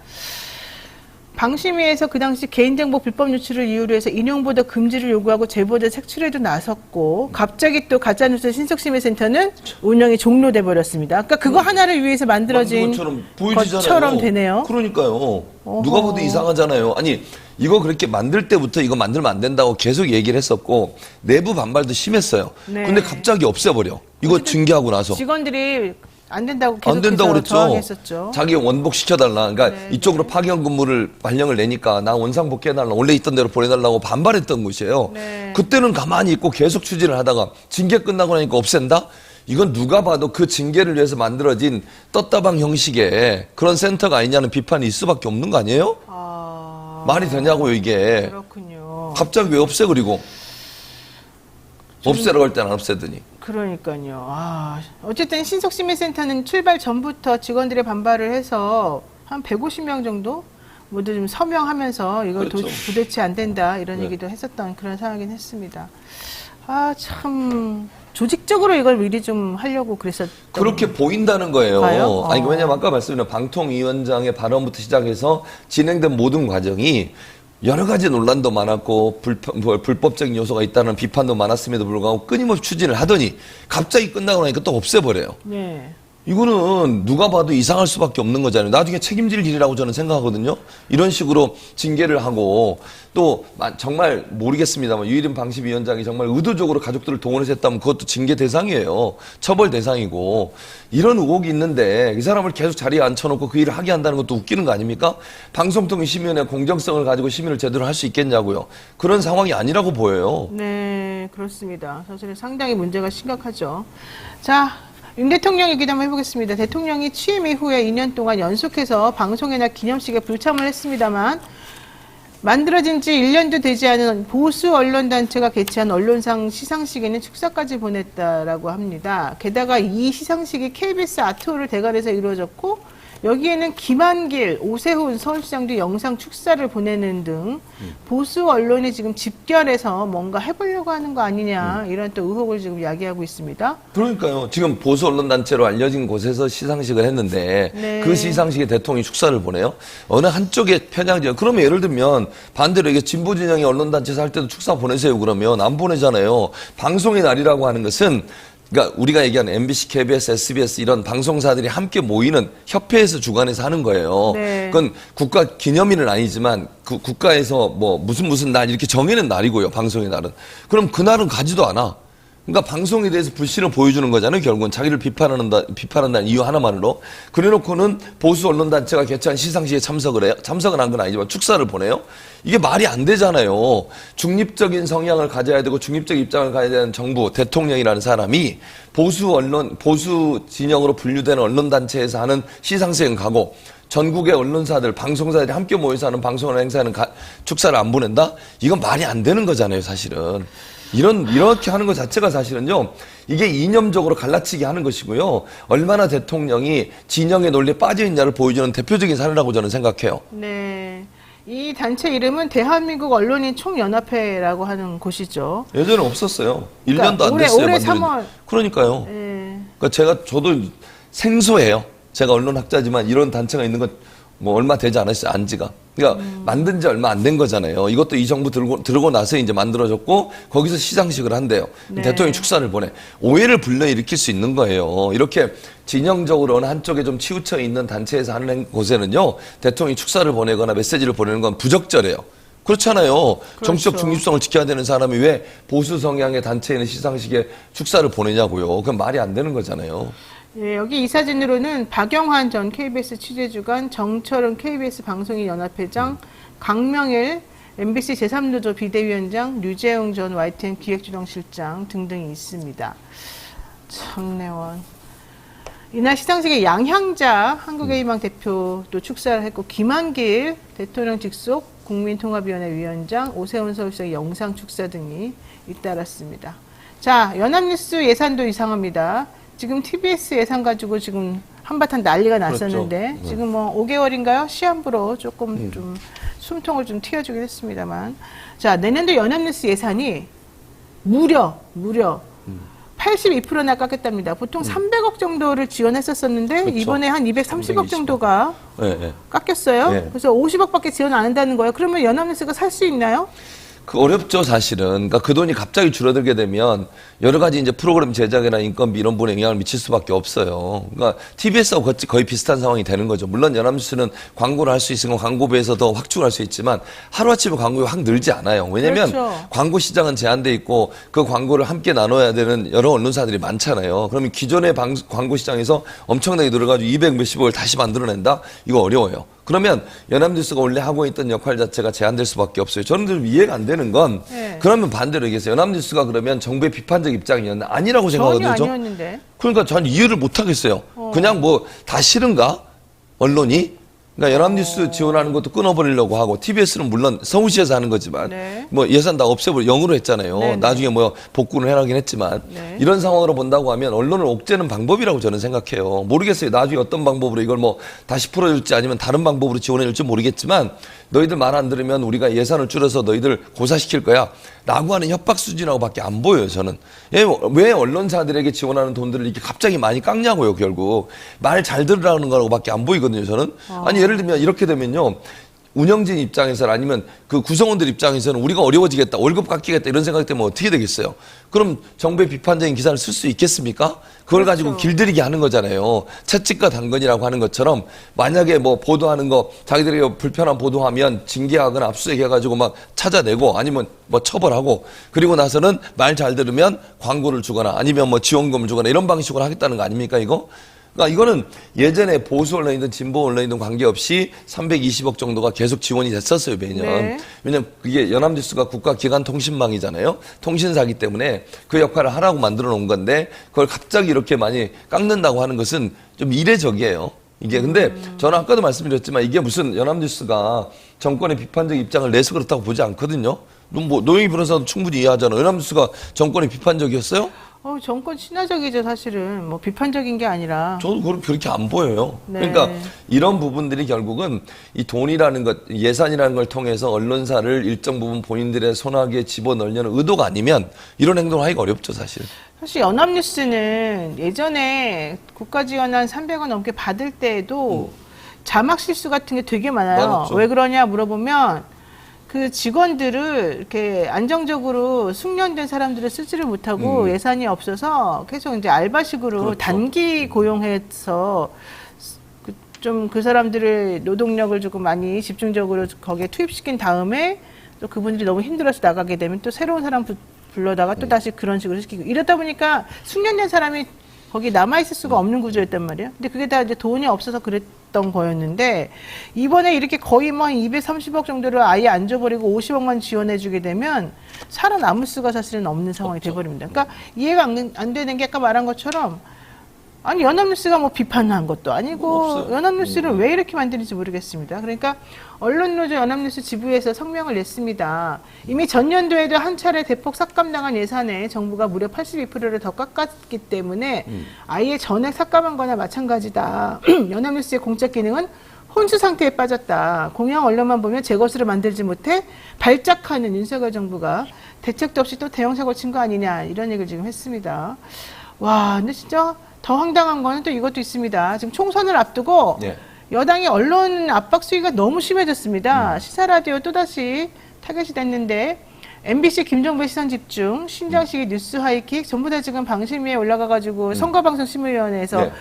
방심위에서 그 당시 개인정보 불법 유출을 이유로 해서 인용보도 금지를 요구하고 제보자 색출에도 나섰고, 갑자기 또 가짜뉴스 신속심의센터는 운영이 종료돼 버렸습니다. 아까 그거 하나를 위해서 만들어진 것처럼 되네요. 그러니까요. 누가 봐도 이상하잖아요. 아니, 이거 그렇게 만들 때부터 이거 만들면 안 된다고 계속 얘기를 했었고, 내부 반발도 심했어요. 네. 근데 갑자기 없애버려. 이거 징계하고 나서. 직원들이 안 된다고 안 된다고 계속해서 그랬죠. 저항했었죠. 자기 원복시켜달라. 그러니까 네, 이쪽으로 파견 근무를 발령을 내니까 나 원상복귀해달라. 원래 있던 대로 보내달라고 반발했던 곳이에요. 네. 그때는 가만히 있고 계속 추진을 하다가 징계 끝나고 나니까 없앤다? 이건 누가 봐도 그 징계를 위해서 만들어진 떴다방 형식의 그런 센터가 아니냐는 비판이 있을 수밖에 없는 거 아니에요? 말이 되냐고요, 이게. 그렇군요. 갑자기 왜 없애, 그리고? 없애라고 할 때는 안 없애더니. 그러니까요. 어쨌든 신속심의센터는 출발 전부터 직원들의 반발을 해서 한 150명 정도 모두 좀 서명하면서 이걸 그렇죠. 도대체 안 된다 이런 네. 얘기도 했었던 그런 상황이긴 했습니다. 참 조직적으로 이걸 미리 좀 하려고 그랬었던. 그렇게 보인다는 거예요. 봐요? 아니, 왜냐면 아까 말씀드린 방통위원장의 발언부터 시작해서 진행된 모든 과정이 여러 가지 논란도 많았고 불법적인 요소가 있다는 비판도 많았음에도 불구하고 끊임없이 추진을 하더니 갑자기 끝나고 나니까 또 없애버려요. 네. 이거는 누가 봐도 이상할 수밖에 없는 거잖아요. 나중에 책임질 일이라고 저는 생각하거든요. 이런 식으로 징계를 하고 또 정말 모르겠습니다만 유일인 방심위원장이 정말 의도적으로 가족들을 동원해서 했다면 그것도 징계 대상이에요. 처벌 대상이고 이런 의혹이 있는데 이 사람을 계속 자리에 앉혀놓고 그 일을 하게 한다는 것도 웃기는 거 아닙니까? 방송통신심의위원회 공정성을 가지고 심의를 제대로 할 수 있겠냐고요. 그런 상황이 아니라고 보여요. 네, 그렇습니다. 사실은 상당히 문제가 심각하죠. 자, 윤 대통령 얘기도 한번 해보겠습니다. 대통령이 취임 이후에 2년 동안 연속해서 방송이나 기념식에 불참을 했습니다만 만들어진 지 1년도 되지 않은 보수 언론단체가 개최한 언론상 시상식에는 축사까지 보냈다라고 합니다. 게다가 이 시상식이 KBS 아트홀을 대관해서 이루어졌고 여기에는 김한길, 오세훈 서울시장도 영상 축사를 보내는 등 보수 언론이 지금 집결해서 뭔가 해보려고 하는 거 아니냐 이런 또 의혹을 지금 야기하고 있습니다. 그러니까요. 지금 보수 언론단체로 알려진 곳에서 시상식을 했는데 네. 그 시상식에 대통령이 축사를 보내요? 어느 한쪽에 편향적. 그러면 예를 들면 반대로 이게 진보 진영의 언론단체에서 할 때도 축사 보내세요 그러면 안 보내잖아요. 방송의 날이라고 하는 것은 그러니까 우리가 얘기하는 MBC, KBS, SBS 이런 방송사들이 함께 모이는 협회에서 주관해서 하는 거예요. 네. 그건 국가 기념일은 아니지만 그 국가에서 뭐 무슨 날 이렇게 정해는 날이고요. 방송의 날은. 그럼 그날은 가지도 않아. 그러니까 방송에 대해서 불신을 보여주는 거잖아요. 결국은 자기를 비판한다는 이유 하나만으로. 그래놓고는 보수 언론단체가 개최한 시상식에 참석을 해요. 참석은 한 건 아니지만 축사를 보내요. 이게 말이 안 되잖아요. 중립적인 성향을 가져야 되고 중립적 입장을 가져야 되는 정부, 대통령이라는 사람이 보수 진영으로 분류되는 언론단체에서 하는 시상식은 가고 전국의 언론사들, 방송사들이 함께 모여서 하는 방송을 행사하는 축사를 안 보낸다? 이건 말이 안 되는 거잖아요, 사실은. 이렇게 하는 것 자체가 사실은요, 이게 이념적으로 갈라치기 하는 것이고요, 얼마나 대통령이 진영의 논리에 빠져있냐를 보여주는 대표적인 사례라고 저는 생각해요. 네. 이 단체 이름은 대한민국 언론인 총연합회라고 하는 곳이죠. 예전에 없었어요. 그러니까 1년도 안 됐어요. 올해 만들어진. 3월. 그러니까요. 네. 그러니까 저도 생소해요. 제가 언론학자지만 이런 단체가 있는 건 뭐 얼마 되지 않았어요, 안지가. 그러니까 만든 지 얼마 안 된 거잖아요. 이것도 이 정부 들고 나서 이제 만들어졌고 거기서 시상식을 한대요. 네. 대통령이 축사를 보내. 오해를 불러일으킬 수 있는 거예요. 이렇게 진영적으로 어느 한쪽에 좀 치우쳐 있는 단체에서 하는 곳에는요, 대통령이 축사를 보내거나 메시지를 보내는 건 부적절해요. 그렇잖아요. 그렇죠. 정치적 중립성을 지켜야 되는 사람이 왜 보수 성향의 단체에 있는 시상식에 축사를 보내냐고요. 그건 말이 안 되는 거잖아요. 예, 여기 이 사진으로는 박영환 전 KBS 취재주간, 정철은 KBS 방송인 연합회장, 강명일 MBC 제3노조 비대위원장, 류재웅 전 YTN 기획조정실장 등등이 있습니다. 청래원. 이날 시상식에 양향자 한국의 희망 대표도 축사를 했고 김한길 대통령 직속 국민통합위원회 위원장, 오세훈 서울시장 영상 축사 등이 잇따랐습니다. 자, 연합뉴스 예산도 이상합니다. 지금 TBS 예산 가지고 지금 한바탕 난리가 났었는데 그렇죠. 지금 뭐 5개월인가요? 시한부로 조금 좀 숨통을 좀 틔워주긴 했습니다만, 자, 내년도 연합뉴스 예산이 무려 82%나 깎였답니다. 보통 300억 정도를 지원했었었는데 그렇죠. 이번에 한 230억 320억. 정도가 네. 깎였어요. 네. 그래서 50억밖에 지원 안 한다는 거예요. 그러면 연합뉴스가 살 수 있나요? 그 어렵죠, 사실은. 그러니까 그 돈이 갑자기 줄어들게 되면 여러 가지 이제 프로그램 제작이나 인건비 이런 부분에 영향을 미칠 수밖에 없어요. 그러니까 TBS하고 거의 비슷한 상황이 되는 거죠. 물론 연합뉴스는 광고를 할 수 있으면 광고비에서 더 확충할 수 있지만 하루아침에 광고가 확 늘지 않아요. 왜냐면 그렇죠. 광고 시장은 제한돼 있고 그 광고를 함께 나눠야 되는 여러 언론사들이 많잖아요. 그러면 기존의 광고 시장에서 엄청나게 늘어가지고 200 몇십억을 다시 만들어낸다? 이거 어려워요. 그러면 연합뉴스가 원래 하고 있던 역할 자체가 제한될 수밖에 없어요. 저는 좀 이해가 안 되는 건 네. 그러면 반대로 얘기했어요. 연합뉴스가 그러면 정부의 비판적 입장이었나? 아니라고 생각하거든요. 전혀 아니었는데. 그러니까 전 이해를 못 하겠어요. 그냥 뭐 다 싫은가? 언론이? 그러니까 연합뉴스 지원하는 것도 끊어버리려고 하고 TBS는 물론 서울시에서 하는 거지만 네. 뭐 예산 다 없애버려 0으로 했잖아요. 네, 네. 나중에 뭐 복구는 해라긴 했지만 네. 이런 상황으로 본다고 하면 언론을 옥죄는 방법이라고 저는 생각해요. 모르겠어요. 나중에 어떤 방법으로 이걸 뭐 다시 풀어줄지 아니면 다른 방법으로 지원해줄지 모르겠지만 너희들 말 안 들으면 우리가 예산을 줄여서 너희들 고사시킬 거야 라고 하는 협박 수준이라고밖에 안 보여요. 저는. 왜 언론사들에게 지원하는 돈들을 이렇게 갑자기 많이 깎냐고요. 결국 말 잘 들으라는 거라고밖에 안 보이거든요. 저는. 아니 예를 들면 이렇게 되면요. 운영진 입장에서는 아니면 그 구성원들 입장에서는 우리가 어려워지겠다, 월급 깎이겠다 이런 생각 때문에 어떻게 되겠어요? 그럼 정부의 비판적인 기사를 쓸 수 있겠습니까? 그걸 가지고 그렇죠. 길들이게 하는 거잖아요. 채찍과 당근이라고 하는 것처럼 만약에 뭐 보도하는 거 자기들이 불편한 보도하면 징계하거나 압수수색해가지고 막 찾아내고 아니면 뭐 처벌하고 그리고 나서는 말 잘 들으면 광고를 주거나 아니면 뭐 지원금을 주거나 이런 방식으로 하겠다는 거 아닙니까 이거? 그러니까 이거는 예전에 보수 언론이든 진보 언론이든 관계없이 320억 정도가 계속 지원이 됐었어요, 매년. 네. 왜냐면 그게 연합뉴스가 국가기관 통신망이잖아요. 통신사기 때문에 그 역할을 하라고 만들어 놓은 건데 그걸 갑자기 이렇게 많이 깎는다고 하는 것은 좀 이례적이에요. 이게 근데 저는 아까도 말씀드렸지만 이게 무슨 연합뉴스가 정권의 비판적 입장을 내서 그렇다고 보지 않거든요. 뭐 노영희 변호사도 충분히 이해하잖아요. 연합뉴스가 정권의 비판적이었어요? 정권 친화적이죠, 사실은. 뭐 비판적인 게 아니라. 저도 그렇게 안 보여요. 네. 그러니까 이런 부분들이 결국은 이 돈이라는 것, 예산이라는 걸 통해서 언론사를 일정 부분 본인들의 손아귀에 집어넣으려는 의도가 아니면 이런 행동을 하기가 어렵죠, 사실. 사실 연합뉴스는 예전에 국가 지원 한 300원 넘게 받을 때에도 자막 실수 같은 게 되게 많아요. 많았죠. 왜 그러냐 물어보면 그 직원들을 이렇게 안정적으로 숙련된 사람들을 쓰지를 못하고 예산이 없어서 계속 이제 알바식으로 그렇죠. 단기 고용해서 좀 그 사람들을 노동력을 조금 많이 집중적으로 거기에 투입시킨 다음에 또 그분들이 너무 힘들어서 나가게 되면 또 새로운 사람 불러다가 또 다시 그런 식으로 시키고 이러다 보니까 숙련된 사람이 거기 남아있을 수가 없는 구조였단 말이에요. 근데 그게 다 이제 돈이 없어서 그랬던 거였는데 이번에 이렇게 거의 뭐 230억 정도를 아예 안 줘버리고 50억만 지원해주게 되면 살아남을 수가 사실은 없는 상황이 돼버립니다. 그러니까 이해가 안 되는 게 아까 말한 것처럼 아니 연합뉴스가 뭐 비판한 것도 아니고 없어요. 연합뉴스를 왜 이렇게 만드는지 모르겠습니다. 그러니까 언론노조 연합뉴스 지부에서 성명을 냈습니다. 이미 전년도에도 한 차례 대폭 삭감당한 예산에 정부가 무려 82%를 더 깎았기 때문에 아예 전액 삭감한 거나 마찬가지다. 연합뉴스의 공적 기능은 혼수 상태에 빠졌다. 공영 언론만 보면 제 것으로 만들지 못해 발작하는 윤석열 정부가 대책도 없이 또 대형 사고 친 거 아니냐 이런 얘기를 지금 했습니다. 와, 근데 진짜 더 황당한 거는 또 이것도 있습니다. 지금 총선을 앞두고 네. 여당의 언론 압박 수위가 너무 심해졌습니다. 시사라디오 또다시 타겟이 됐는데 MBC 김종배 시선집중, 신장식의 뉴스 하이킥 전부 다 지금 방심위에 올라가가지고 선거방송심의위원회에서 네.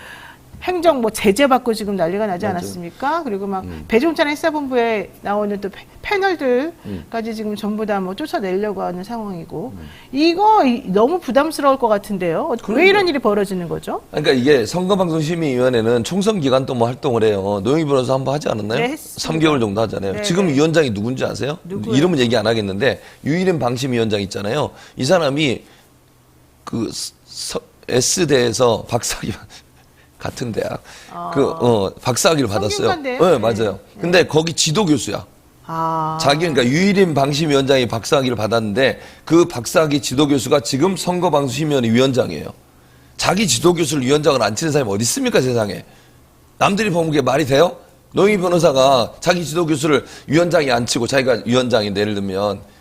행정 뭐 제재받고 지금 난리가 나지 맞아요. 않았습니까? 그리고 막 배종찬 행사본부에 나오는 또 패널들까지 지금 전부 다 뭐 쫓아내려고 하는 상황이고 이거 너무 부담스러울 것 같은데요. 왜 이런 일이 벌어지는 거죠? 그러니까 이게 선거방송심의위원회는 총선 기간 동안 뭐 활동을 해요. 노영희 변호사 한번 하지 않았나요? 네, 했습니다. 3개월 정도 하잖아요. 네, 지금 네. 위원장이 누군지 아세요? 누구요? 이름은 얘기 안 하겠는데 유일인 방심위원장 있잖아요. 이 사람이 그 S대에서 박사기 같은 대학. 박사학위를 받았어요. 성균관대요? 네, 네. 맞아요. 근데 거기 지도 교수야. 자기, 그러니까 유일인 방심위원장이 박사학위를 받았는데 그 박사학위 지도 교수가 지금 선거방송심의위원회 위원장이에요. 자기 지도 교수를 위원장을 안 치는 사람이 어디 있습니까, 세상에. 남들이 보면 그게 말이 돼요? 노영희 변호사가 자기 지도 교수를 위원장이 안 치고 자기가 위원장인데 예를 들면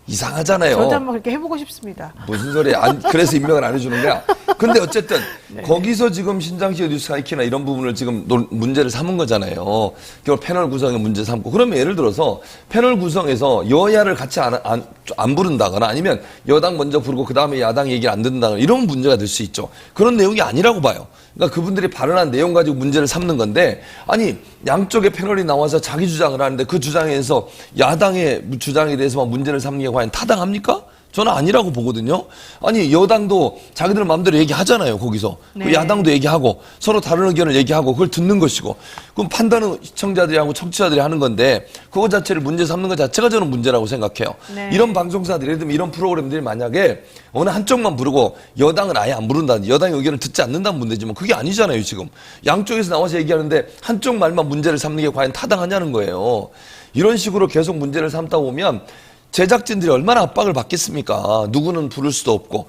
이상하잖아요. 저도 한번 그렇게 해보고 싶습니다. 무슨 소리야. 그래서 임명을 안 해주는 거야. 근데 어쨌든 거기서 지금 신장식 뉴스하이키나 이런 부분을 지금 문제를 삼은 거잖아요. 결국 패널 구성에 문제 삼고. 그러면 예를 들어서 패널 구성에서 여야를 같이 안 부른다거나 아니면 여당 먼저 부르고 그다음에 야당 얘기를 안 듣는다거나 이런 문제가 될 수 있죠. 그런 내용이 아니라고 봐요. 그러니까 그분들이 발언한 내용 가지고 문제를 삼는 건데 아니 양쪽의 패널이 나와서 자기 주장을 하는데 그 주장에서 야당의 주장에 대해서만 문제를 삼는 게 과연 타당합니까? 저는 아니라고 보거든요. 아니 여당도 자기들 마음대로 얘기하잖아요. 거기서. 네. 야당도 얘기하고 서로 다른 의견을 얘기하고 그걸 듣는 것이고 그럼 판단은 시청자들이 하고 청취자들이 하는 건데 그거 자체를 문제 삼는 것 자체가 저는 문제라고 생각해요. 네. 이런 방송사들 예를 들면 이런 프로그램들이 만약에 어느 한쪽만 부르고 여당은 아예 안 부른다든지 여당의 의견을 듣지 않는다는 문제지만 그게 아니잖아요. 지금 양쪽에서 나와서 얘기하는데 한쪽 말만 문제를 삼는 게 과연 타당하냐는 거예요. 이런 식으로 계속 문제를 삼다 보면 제작진들이 얼마나 압박을 받겠습니까? 누구는 부를 수도 없고.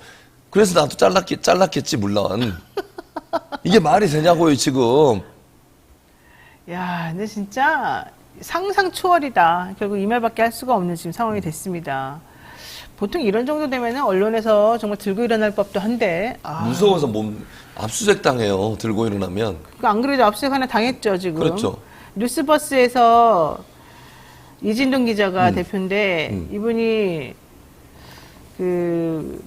그래서 나도 잘랐겠지, 물론. 이게 말이 되냐고요, 지금. 야, 근데 진짜 상상 초월이다. 결국 이 말밖에 할 수가 없는 지금 상황이 됐습니다. 보통 이런 정도 되면은 언론에서 정말 들고 일어날 법도 한데. 무서워서 압수수색 당해요, 들고 일어나면. 안 그래도 압수수색 하나 당했죠, 지금. 그렇죠. 뉴스버스에서 이진동 기자가 대표인데 이분이 그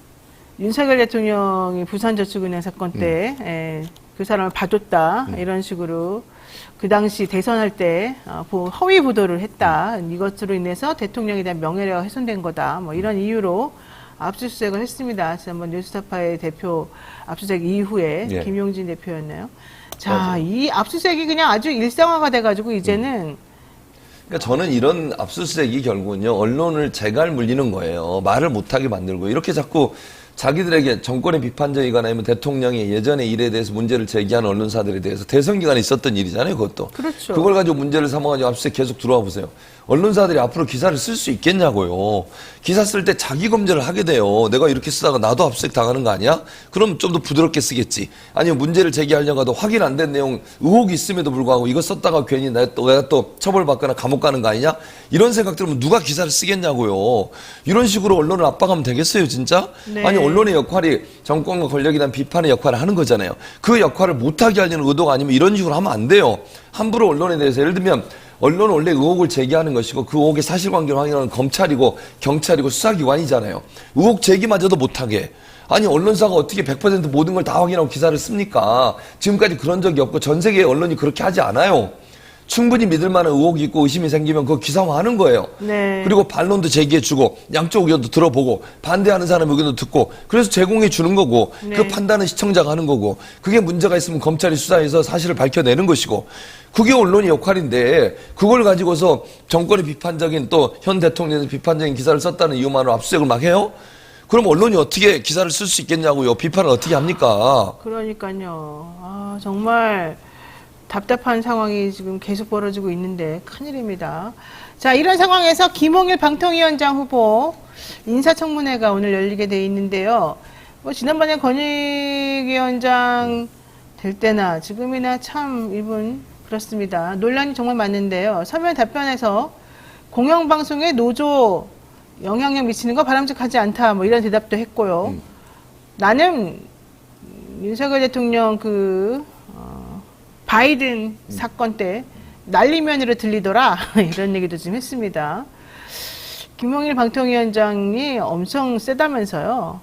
윤석열 대통령이 부산저축은행 사건 때 그 사람을 봐줬다 이런 식으로 그 당시 대선할 때 허위 보도를 했다 이것으로 인해서 대통령에 대한 명예가 훼손된 거다 뭐 이런 이유로 압수수색을 했습니다. 지난번 뉴스타파의 대표 압수수색 이후에 김용진 대표였나요? 자, 맞아요. 이 압수수색이 그냥 아주 일상화가 돼가지고 이제는 그러니까 저는 이런 압수수색이 결국은요, 언론을 재갈 물리는 거예요. 말을 못하게 만들고. 이렇게 자꾸 자기들에게 정권의 비판적이거나 아니면 대통령의 예전의 일에 대해서 문제를 제기하는 언론사들에 대해서 대선 기간에 있었던 일이잖아요, 그것도. 그렇죠. 그걸 가지고 문제를 삼아가지고 압수수색 계속 들어와 보세요. 언론사들이 앞으로 기사를 쓸 수 있겠냐고요. 기사 쓸 때 자기 검열을 하게 돼요. 내가 이렇게 쓰다가 나도 압수수색 당하는 거 아니야? 그럼 좀 더 부드럽게 쓰겠지. 아니면 문제를 제기하려고 해도 확인 안 된 내용, 의혹이 있음에도 불구하고 이거 썼다가 괜히 내가 또 처벌받거나 감옥 가는 거 아니냐? 이런 생각 들으면 누가 기사를 쓰겠냐고요. 이런 식으로 언론을 압박하면 되겠어요, 진짜? 네. 아니, 언론의 역할이 정권과 권력에 대한 비판의 역할을 하는 거잖아요. 그 역할을 못하게 하려는 의도가 아니면 이런 식으로 하면 안 돼요. 함부로 언론에 대해서 예를 들면 언론은 원래 의혹을 제기하는 것이고 그 의혹의 사실관계를 확인하는 검찰이고 경찰이고 수사기관이잖아요. 의혹 제기마저도 못하게. 아니 언론사가 어떻게 100% 모든 걸 다 확인하고 기사를 씁니까? 지금까지 그런 적이 없고 전 세계의 언론이 그렇게 하지 않아요. 충분히 믿을 만한 의혹이 있고 의심이 생기면 그거 기사화하는 거예요. 네. 그리고 반론도 제기해주고 양쪽 의견도 들어보고 반대하는 사람 의견도 듣고 그래서 제공해 주는 거고 네. 그 판단은 시청자가 하는 거고 그게 문제가 있으면 검찰이 수사해서 사실을 밝혀내는 것이고 그게 언론의 역할인데 그걸 가지고서 정권의 비판적인 또 현 대통령의 비판적인 기사를 썼다는 이유만으로 압수수색을 막 해요? 그럼 언론이 어떻게 기사를 쓸 수 있겠냐고요. 비판을 어떻게 합니까? 그러니까요. 정말 답답한 상황이 지금 계속 벌어지고 있는데 큰일입니다. 자, 이런 상황에서 김홍일 방통위원장 후보 인사청문회가 오늘 열리게 돼 있는데요. 지난번에 권익위원장 될 때나 지금이나 참 이분 그렇습니다. 논란이 정말 많은데요. 서면 답변에서 공영방송의 노조 영향력 미치는 거 바람직하지 않다. 뭐 이런 대답도 했고요. 나는 윤석열 대통령 바이든 사건 때 난리면으로 들리더라. 이런 얘기도 좀 했습니다. 김홍일 방통위원장이 엄청 세다면서요.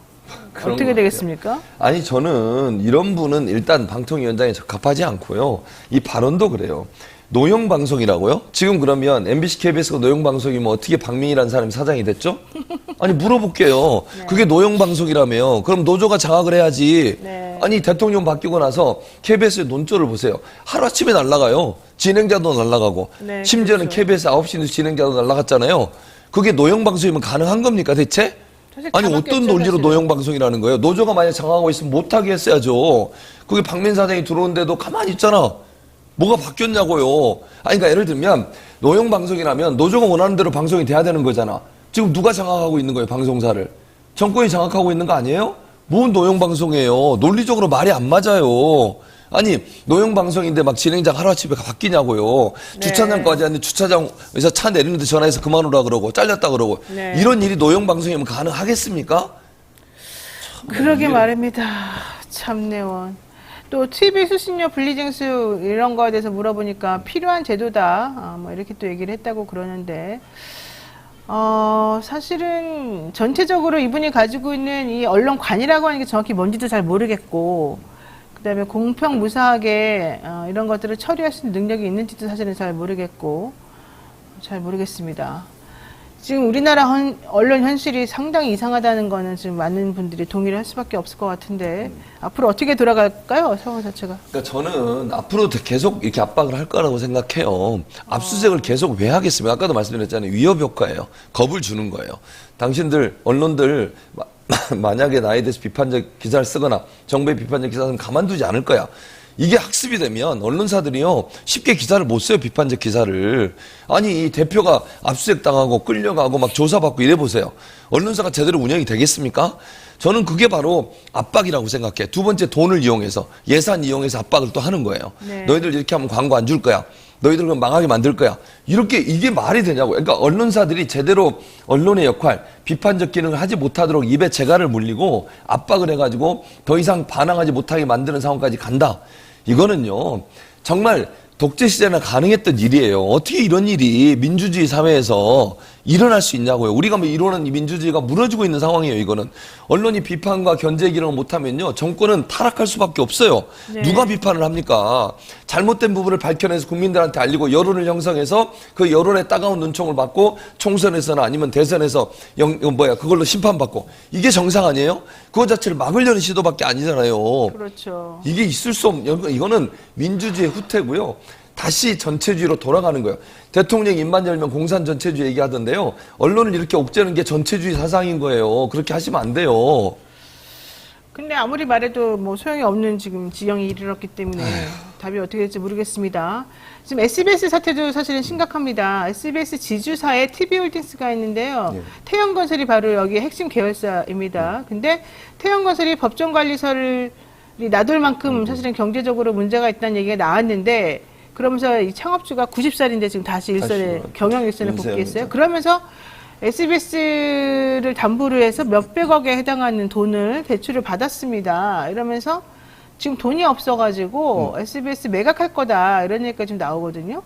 어떻게 되겠습니까? 아니 저는 이런 분은 일단 방통위원장에 적합하지 않고요. 이 발언도 그래요. 노영방송이라고요? 지금 그러면 MBC, KBS가 노영방송이면 어떻게 박민희라는 사람이 사장이 됐죠? 아니 물어볼게요. 네. 그게 노영방송이라며 그럼 노조가 장악을 해야지. 네. 아니 대통령 바뀌고 나서 KBS의 논조를 보세요. 하루아침에 날아가요. 진행자도 날아가고 네, 심지어는 그렇죠. KBS 9시 뉴스 진행자도 날아갔잖아요. 그게 노영방송이면 가능한 겁니까 대체? 사실 아니 다 바뀌었죠, 어떤 논리로 사실은. 노영 방송이라는 거예요? 노조가 만약 장악하고 있으면 못하게 했어야죠. 그게 박민 사장이 들어오는데도 가만히 있잖아. 뭐가 바뀌었냐고요. 아니 그러니까 예를 들면 노영 방송이라면 노조가 원하는 대로 방송이 돼야 되는 거잖아. 지금 누가 장악하고 있는 거예요, 방송사를? 정권이 장악하고 있는 거 아니에요? 뭔 노영 방송이에요? 논리적으로 말이 안 맞아요. 아니 노영 방송인데 막 진행장 하루아침에 바뀌냐고요. 네. 주차장까지 왔는데 주차장에서 차 내리는데 전화해서 그만 오라 그러고 잘렸다 그러고 네. 이런 일이 노영 방송이면 가능하겠습니까? 그러게 말입니다. 참내원. 또 TV 수신료 분리징수 이런 거에 대해서 물어보니까 필요한 제도다. 뭐 이렇게 또 얘기를 했다고 그러는데, 사실은 전체적으로 이분이 가지고 있는 이 언론관이라고 하는 게 정확히 뭔지도 잘 모르겠고, 그다음에 공평 무사하게 이런 것들을 처리할 수 있는 능력이 있는지도 사실은 잘 모르겠고, 잘 모르겠습니다. 지금 우리나라 언론 현실이 상당히 이상하다는 거는 지금 많은 분들이 동의를 할 수밖에 없을 것 같은데 앞으로 어떻게 돌아갈까요? 상황 자체가. 그러니까 저는 앞으로 계속 이렇게 압박을 할 거라고 생각해요. 압수수색을 계속 왜 하겠습니까? 아까도 말씀드렸잖아요. 위협 효과예요. 겁을 주는 거예요. 당신들 언론들 만약에 나에 대해서 비판적 기사를 쓰거나 정부의 비판적 기사를 쓰면 가만두지 않을 거야. 이게 학습이 되면 언론사들이요 쉽게 기사를 못 써요. 비판적 기사를. 아니 대표가 압수수색 당하고 끌려가고 막 조사받고 이래 보세요. 언론사가 제대로 운영이 되겠습니까? 저는 그게 바로 압박이라고 생각해. 두 번째 돈을 이용해서 예산 이용해서 압박을 또 하는 거예요. 네. 너희들 이렇게 하면 광고 안 줄 거야. 너희들 그럼 망하게 만들 거야. 이렇게 이게 말이 되냐고. 그러니까 언론사들이 제대로 언론의 역할, 비판적 기능을 하지 못하도록 입에 재갈을 물리고 압박을 해가지고 더 이상 반항하지 못하게 만드는 상황까지 간다. 이거는요 정말 독재 시대나 가능했던 일이에요. 어떻게 이런 일이 민주주의 사회에서 일어날 수 있냐고요. 우리가 뭐 이러는 이 민주주의가 무너지고 있는 상황이에요. 이거는 언론이 비판과 견제 기능을 못하면요 정권은 타락할 수밖에 없어요. 네. 누가 비판을 합니까? 잘못된 부분을 밝혀내서 국민들한테 알리고 여론을 형성해서 그 여론의 따가운 눈총을 받고 총선에서나 아니면 대선에서 그걸로 심판받고 이게 정상 아니에요? 그거 자체를 막으려는 시도밖에 아니잖아요. 그렇죠. 이게 있을 수 없는, 이거는 민주주의의 후퇴고요. 다시 전체주의로 돌아가는 거예요. 대통령 입만 열면 공산 전체주의 얘기하던데요. 언론을 이렇게 옥죄는 게 전체주의 사상인 거예요. 그렇게 하시면 안 돼요. 근데 아무리 말해도 뭐 소용이 없는 지금 지경이 이르렀기 때문에 답이 어떻게 될지 모르겠습니다. 지금 SBS 사태도 사실은 심각합니다. SBS 지주사에 TV홀딩스가 있는데요. 네. 태영건설이 바로 여기 핵심 계열사입니다. 근데 태영건설이 법정관리서를 놔둘 만큼 사실은 경제적으로 문제가 있다는 얘기가 나왔는데 그러면서 이 창업주가 90살인데 지금 다시 일선에 경영 일선에 복귀했어요. 그러면서 SBS를 담보로 해서 몇백억에 해당하는 돈을 대출을 받았습니다. 이러면서 지금 돈이 없어가지고 SBS 매각할 거다 이런 얘기가 지금 나오거든요.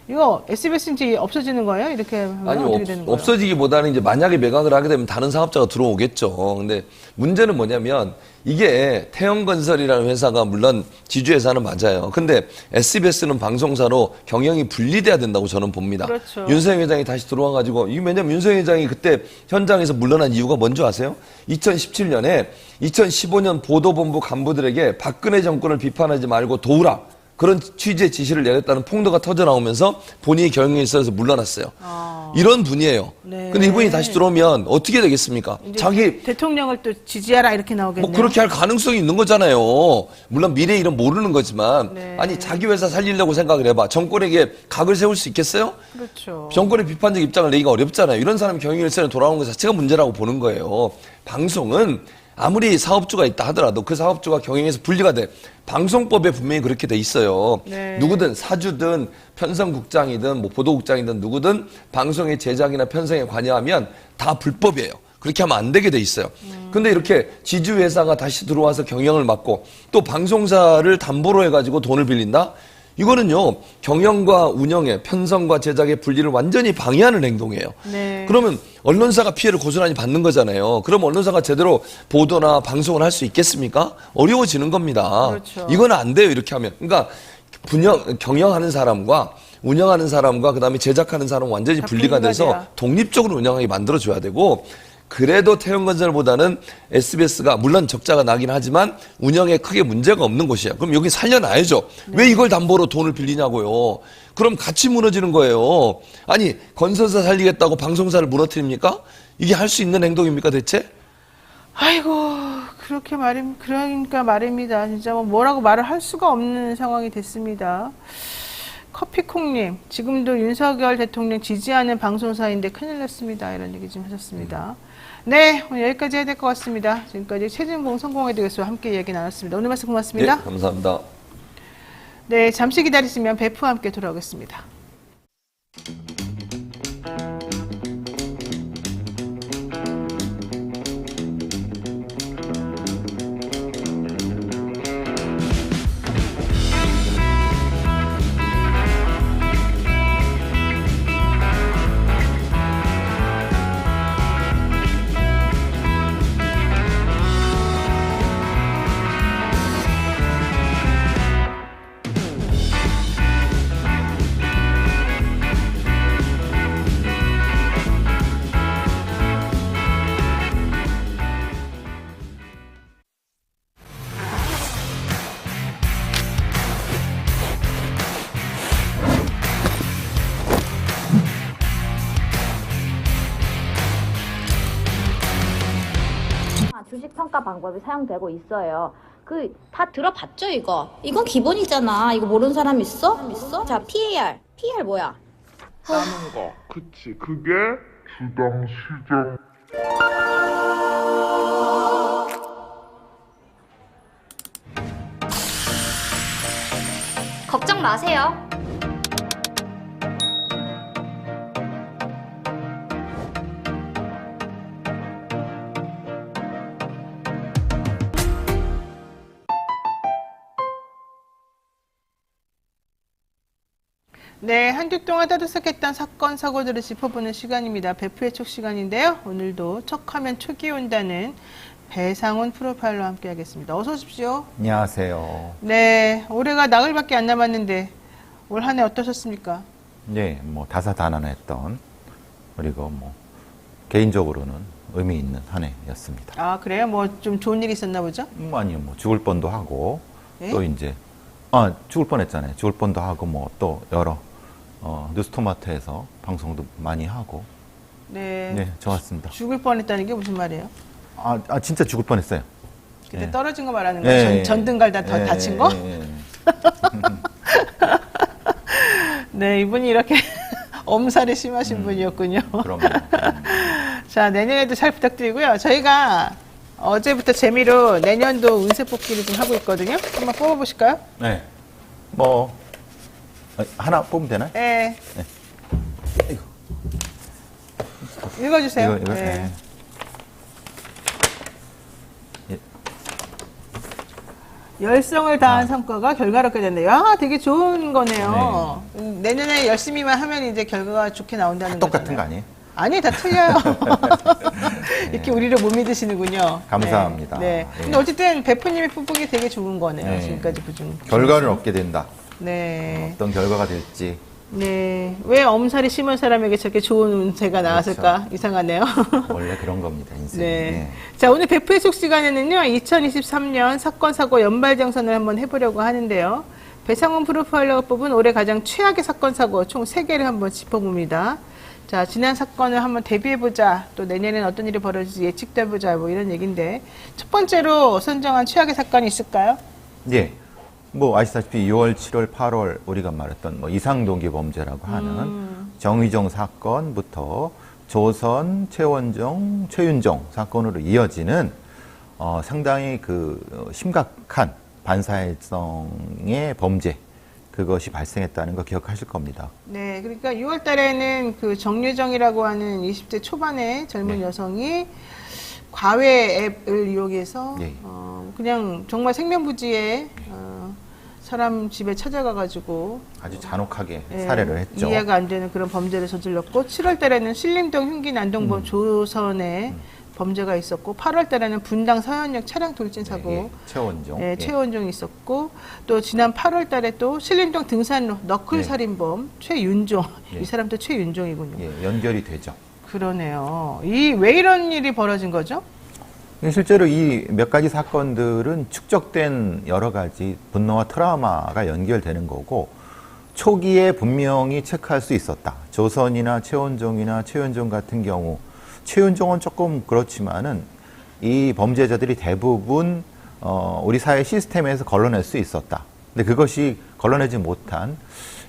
이거 SBS 이제 없어지는 거예요? 이렇게 하면 아니, 어떻게 되는 거예요? 없어지기보다는 이제 만약에 매각을 하게 되면 다른 사업자가 들어오겠죠. 근데 문제는 뭐냐면 이게 태영건설이라는 회사가 물론 지주회사는 맞아요. 근데 SBS는 방송사로 경영이 분리돼야 된다고 저는 봅니다. 그렇죠. 윤석열 회장이 다시 들어와가지고, 이게 왜냐면 윤석열 회장이 그때 현장에서 물러난 이유가 뭔지 아세요? 2017년에 2015년 보도본부 간부들에게 박근혜 정권을 비판하지 말고 도우라. 그런 취지의 지시를 내렸다는 폭로가 터져나오면서 본인이 경영일선에서 물러났어요. 이런 분이에요. 네. 근데 이분이 다시 들어오면 어떻게 되겠습니까? 이제 자기 대통령을 또 지지하라 이렇게 나오겠네요. 뭐 그렇게 할 가능성이 있는 거잖아요. 물론 미래 일은 모르는 거지만 네. 아니 자기 회사 살리려고 생각을 해봐. 정권에게 각을 세울 수 있겠어요? 그렇죠. 정권의 비판적 입장을 내기가 어렵잖아요. 이런 사람이 경영일선에 돌아오는 것 자체가 문제라고 보는 거예요. 방송은 아무리 사업주가 있다 하더라도 그 사업주가 경영에서 분리가 돼. 방송법에 분명히 그렇게 돼 있어요. 네. 누구든 사주든 편성국장이든 뭐 보도국장이든 누구든 방송의 제작이나 편성에 관여하면 다 불법이에요. 그렇게 하면 안 되게 돼 있어요. 근데 이렇게 지주회사가 다시 들어와서 경영을 맡고 또 방송사를 담보로 해가지고 돈을 빌린다? 이거는요, 경영과 운영의 편성과 제작의 분리를 완전히 방해하는 행동이에요. 네. 그러면 언론사가 피해를 고스란히 받는 거잖아요. 그럼 언론사가 제대로 보도나 방송을 할 수 있겠습니까? 어려워지는 겁니다. 그렇죠. 이건 안 돼요, 이렇게 하면. 그러니까 경영하는 사람과 운영하는 사람과 그다음에 제작하는 사람은 완전히 다 분리가 분리가 돼서 돼야. 독립적으로 운영하게 만들어줘야 되고, 그래도 태영건설보다는 SBS가 물론 적자가 나긴 하지만 운영에 크게 문제가 없는 곳이야. 그럼 여기 살려놔야죠. 왜 이걸 담보로 돈을 빌리냐고요. 그럼 같이 무너지는 거예요. 아니 건설사 살리겠다고 방송사를 무너뜨립니까? 이게 할 수 있는 행동입니까 대체? 아이고, 그러니까 말입니다. 진짜 뭐라고 말을 할 수가 없는 상황이 됐습니다. 커피콩님, 지금도 윤석열 대통령 지지하는 방송사인데 큰일 났습니다. 이런 얘기 좀 하셨습니다. 네, 오늘 여기까지 해야 될 것 같습니다. 지금까지 최진봉 성공회대 교수와 함께 이야기 나눴습니다. 오늘 말씀 고맙습니다. 네, 감사합니다. 네, 잠시 기다리시면 베프와 함께 돌아오겠습니다. 주식 평가 방법이 사용되고 있어요. 다 들어봤죠, 이거? 이건 기본이잖아. 이거 모르는 사람 있어? 자, PAR 뭐야? 하는 거. 그치. 그게 주당 시장. 걱정 마세요. 네, 한 주 동안 떠들썩했던 사건, 사고들을 짚어보는 시간입니다. 베프의 촉 시간인데요. 오늘도 척하면 촉이 온다는 배상훈 프로파일러와 함께 하겠습니다. 어서 오십시오. 안녕하세요. 네, 올해가 나흘밖에 안 남았는데 올 한 해 어떠셨습니까? 네, 뭐 다사다난했던 그리고 뭐 개인적으로는 의미 있는 한 해였습니다. 아, 그래요? 뭐 좀 좋은 일이 있었나 보죠? 아니요, 뭐 죽을 뻔도 하고 네? 또 이제 죽을 뻔했잖아요. 죽을 뻔도 하고 뭐 또 여러 뉴스토마토에서 방송도 많이 하고 네. 네, 좋았습니다. 죽을 뻔했다는 게 무슨 말이에요? 진짜 죽을 뻔했어요. 그때 네. 떨어진 거 말하는 거예요? 네. 전등갈 다 네, 다친 거? 네. 네, 이분이 이렇게 엄살이 심하신 분이었군요. 그럼요. 자, 내년에도 잘 부탁드리고요. 저희가 어제부터 재미로 내년도 운세 뽑기를 좀 하고 있거든요. 한번 뽑아보실까요? 네. 뭐 하나 뽑으면 되나요? 네. 읽어주세요. 이거, 네. 네. 열성을 다한 성과가 결과롭게 됐네요. 아, 되게 좋은 거네요. 내년에 열심히만 하면 이제 결과가 좋게 나온다는 거잖아요. 똑같은 거 아니에요? 아니, 다 틀려요. 이렇게 우리를 못 믿으시는군요. 감사합니다. 네. 네. 근데 어쨌든 베프님이 뽑기 되게 좋은 거네요. 네. 지금까지 보준. 결과를 얻게 된다. 네. 어떤 결과가 될지. 네. 왜 엄살이 심한 사람에게 저렇게 좋은 운세가 나왔을까? 그렇죠. 이상하네요. 원래 그런 겁니다, 인생. 네. 자, 오늘 베프의 속 시간에는요, 2023년 사건, 사고 연발정산을 한번 해보려고 하는데요. 배상훈 프로파일러가 뽑은 올해 가장 최악의 사건, 사고 총 3개를 한번 짚어봅니다. 자, 지난 사건을 한번 대비해보자. 또 내년에는 어떤 일이 벌어질지 예측도 해보자. 뭐 이런 얘기인데. 첫 번째로 선정한 최악의 사건이 있을까요? 예. 뭐 아시다시피 6월, 7월, 8월 우리가 말했던 뭐 이상동기 범죄라고 하는 정의정 사건부터 조선, 최원정, 최윤정 사건으로 이어지는 상당히 심각한 반사회성의 범죄 그것이 발생했다는 거 기억하실 겁니다. 네, 그러니까 6월 달에는 그 정유정이라고 하는 20대 초반의 젊은 네. 여성이 과외 앱을 이용해서 네. 그냥 정말 생면부지에 사람 집에 찾아가가지고 아주 잔혹하게 예, 살해를 했죠. 이해가 안 되는 그런 범죄를 저질렀고 7월 달에는 신림동 흉기 난동범 조선에 범죄가 있었고 8월 달에는 분당 서현역 차량 돌진 사고 예, 최원정. 예, 예. 최원종이 있었고 또 지난 8월 달에 또 신림동 등산로 너클 네. 살인범 최윤종 예. 이 사람도 최윤종이군요. 예, 연결이 되죠. 그러네요. 왜 이런 일이 벌어진 거죠? 실제로 이 몇 가지 사건들은 축적된 여러 가지 분노와 트라우마가 연결되는 거고 초기에 분명히 체크할 수 있었다. 조선이나 최원종이나 최윤종 같은 경우 최은종은 조금 그렇지만은 이 범죄자들이 대부분 우리 사회 시스템에서 걸러낼 수 있었다. 근데 그것이 걸러내지 못한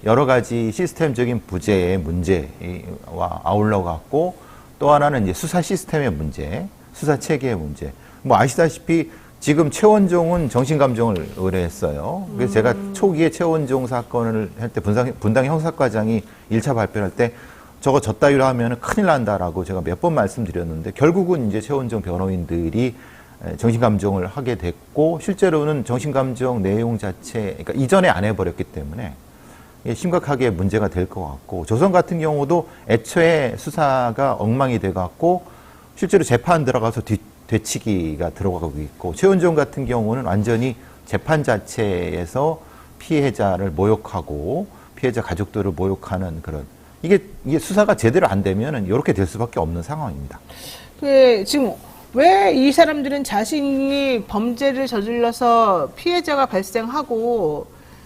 여러 가지 시스템적인 부재의 문제와 아울러 갖고 또 하나는 이제 수사 시스템의 문제, 수사 체계의 문제. 뭐 아시다시피 지금 최원종은 정신감정을 의뢰했어요. 그래서 제가 초기에 최원종 사건을 할 때 분당 형사과장이 1차 발표할 때 저거 저따위로 하면 큰일 난다라고 제가 몇 번 말씀드렸는데 결국은 이제 최원종 변호인들이 정신감정을 하게 됐고 실제로는 정신감정 내용 자체, 그러니까 이전에 안 해버렸기 때문에 심각하게 문제가 될 것 같고 조선 같은 경우도 애초에 수사가 엉망이 돼갖고 실제로 재판 들어가서 되치기가 들어가고 있고 최은종 같은 경우는 완전히 재판 자체에서 피해자를 모욕하고 피해자 가족들을 모욕하는 그런 이게 수사가 제대로 안 되면은 이렇게 될 수밖에 없는 상황입니다. 지금 왜 이 사람들은 자신이 범죄를 저질러서 피해자가 발생하고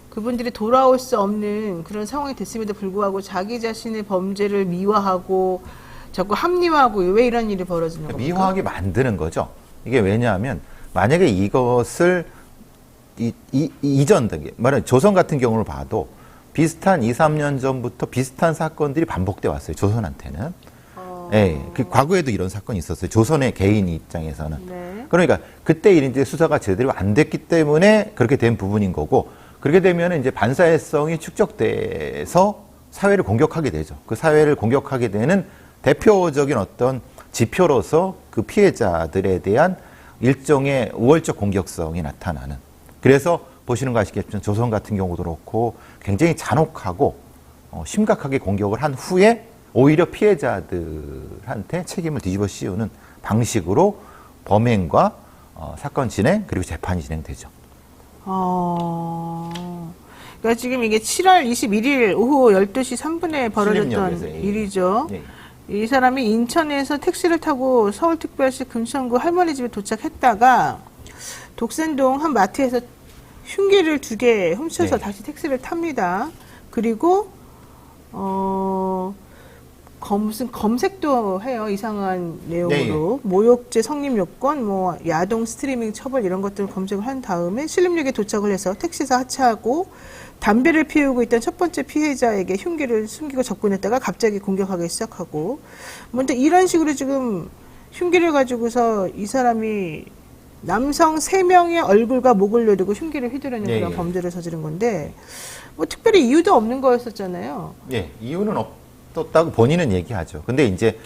그분들이 돌아올 수 없는 그런 상황이 됐음에도 불구하고 자기 자신의 범죄를 미화하고 자꾸 합리화하고 왜 이런 일이 벌어지는 겁니까? 미화하게 만드는 거죠. 이게 왜냐하면 만약에 이것을 이전 단계, 말하면 조선 같은 경우를 봐도 비슷한 2, 3년 전부터 비슷한 사건들이 반복돼 왔어요. 조선한테는. 예, 그 과거에도 이런 사건이 있었어요. 조선의 개인 입장에서는. 네. 그러니까 그때 이제 수사가 제대로 안 됐기 때문에 그렇게 된 부분인 거고 그렇게 되면 이제 반사회성이 축적돼서 사회를 공격하게 되죠. 그 사회를 공격하게 되는 대표적인 어떤 지표로서 그 피해자들에 대한 일종의 우월적 공격성이 나타나는. 그래서 보시는 거 아시겠지만 조선 같은 경우도 그렇고 굉장히 잔혹하고 심각하게 공격을 한 후에 오히려 피해자들한테 책임을 뒤집어 씌우는 방식으로 범행과 사건 진행 그리고 재판이 진행되죠. 그러니까 지금 이게 7월 21일 오후 12시 3분에 벌어졌던 신림역에서, 예. 일이죠. 예. 이 사람이 인천에서 택시를 타고 서울특별시 금천구 할머니 집에 도착했다가 독산동 한 마트에서 흉기를 2개 훔쳐서 네. 다시 택시를 탑니다. 그리고 무슨 검색도 해요. 이상한 내용으로. 네. 모욕죄 성립 요건, 뭐 야동 스트리밍 처벌 이런 것들을 검색을 한 다음에 신림역에 도착을 해서 택시에서 하차하고 담배를 피우고 있던 첫 번째 피해자에게 흉기를 숨기고 접근했다가 갑자기 공격하기 시작하고 뭔데 이런 식으로 지금 흉기를 가지고서 이 사람이 남성 3명의 얼굴과 목을 누르고 흉기를 휘두르는 네, 그런 예. 범죄를 저지른 건데 뭐 특별히 이유도 없는 거였었잖아요. 예, 이유는 없었다고 본인은 얘기하죠. 근데 이제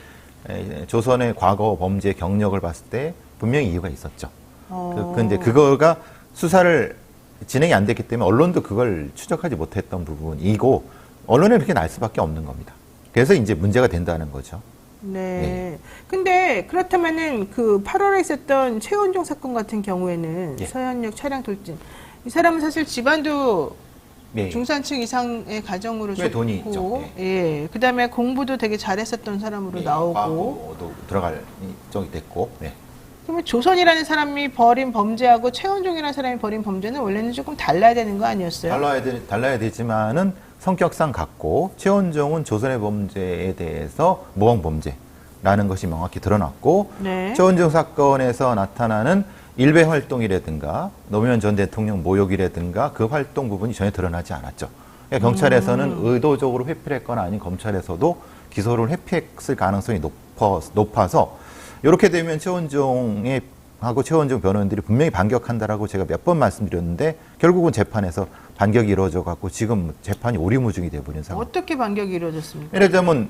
조선의 과거 범죄 경력을 봤을 때 분명히 이유가 있었죠. 근데 그거가 수사를 진행이 안 됐기 때문에 언론도 그걸 추적하지 못했던 부분이고 언론에 그렇게 날 수밖에 없는 겁니다. 그래서 이제 문제가 된다는 거죠. 네. 근데 그렇다면은 그 8월에 있었던 최원종 사건 같은 경우에는 예. 서현역 차량 돌진. 이 사람은 사실 집안도 예. 중산층 이상의 가정으로 꽤 좋고, 돈이 있죠. 예. 그다음에 공부도 되게 잘했었던 사람으로 예, 나오고. 과거도 들어갈 쪽이 됐고. 네. 그러면 조선이라는 사람이 벌인 범죄하고 최원종이라는 사람이 벌인 범죄는 원래는 조금 달라야 되는 거 아니었어요? 달라야 되지만은 성격상 같고 최원종은 조선의 범죄에 대해서 모방 범죄라는 것이 명확히 드러났고 네. 최원종 사건에서 나타나는 일배 활동이라든가 노무현 전 대통령 모욕이라든가 그 활동 부분이 전혀 드러나지 않았죠. 그러니까 경찰에서는 의도적으로 회피를 했거나 아닌 검찰에서도 기소를 회피했을 가능성이 높아서 이렇게 되면 최원종하고 최원종 변호인들이 분명히 반격한다라고 제가 몇 번 말씀드렸는데 결국은 재판에서 반격이 이루어져 갖고 지금 재판이 오리무중이 돼버린 상황. 어떻게 반격이 이루어졌습니까? 예를 들면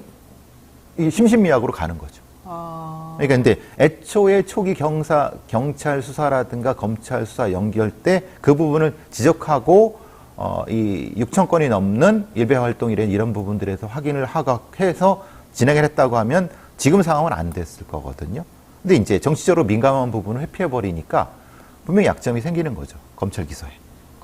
이 심신미약으로 가는 거죠. 아, 그러니까 근데 애초에 초기 경찰 수사라든가 검찰 수사 연결 때 그 부분을 지적하고 이 6천 건이 넘는 일배 활동이라는 이런 부분들에서 확인을 해서 진행을 했다고 하면 지금 상황은 안 됐을 거거든요. 근데 이제 정치적으로 민감한 부분을 회피해버리니까 분명히 약점이 생기는 거죠. 검찰 기소에.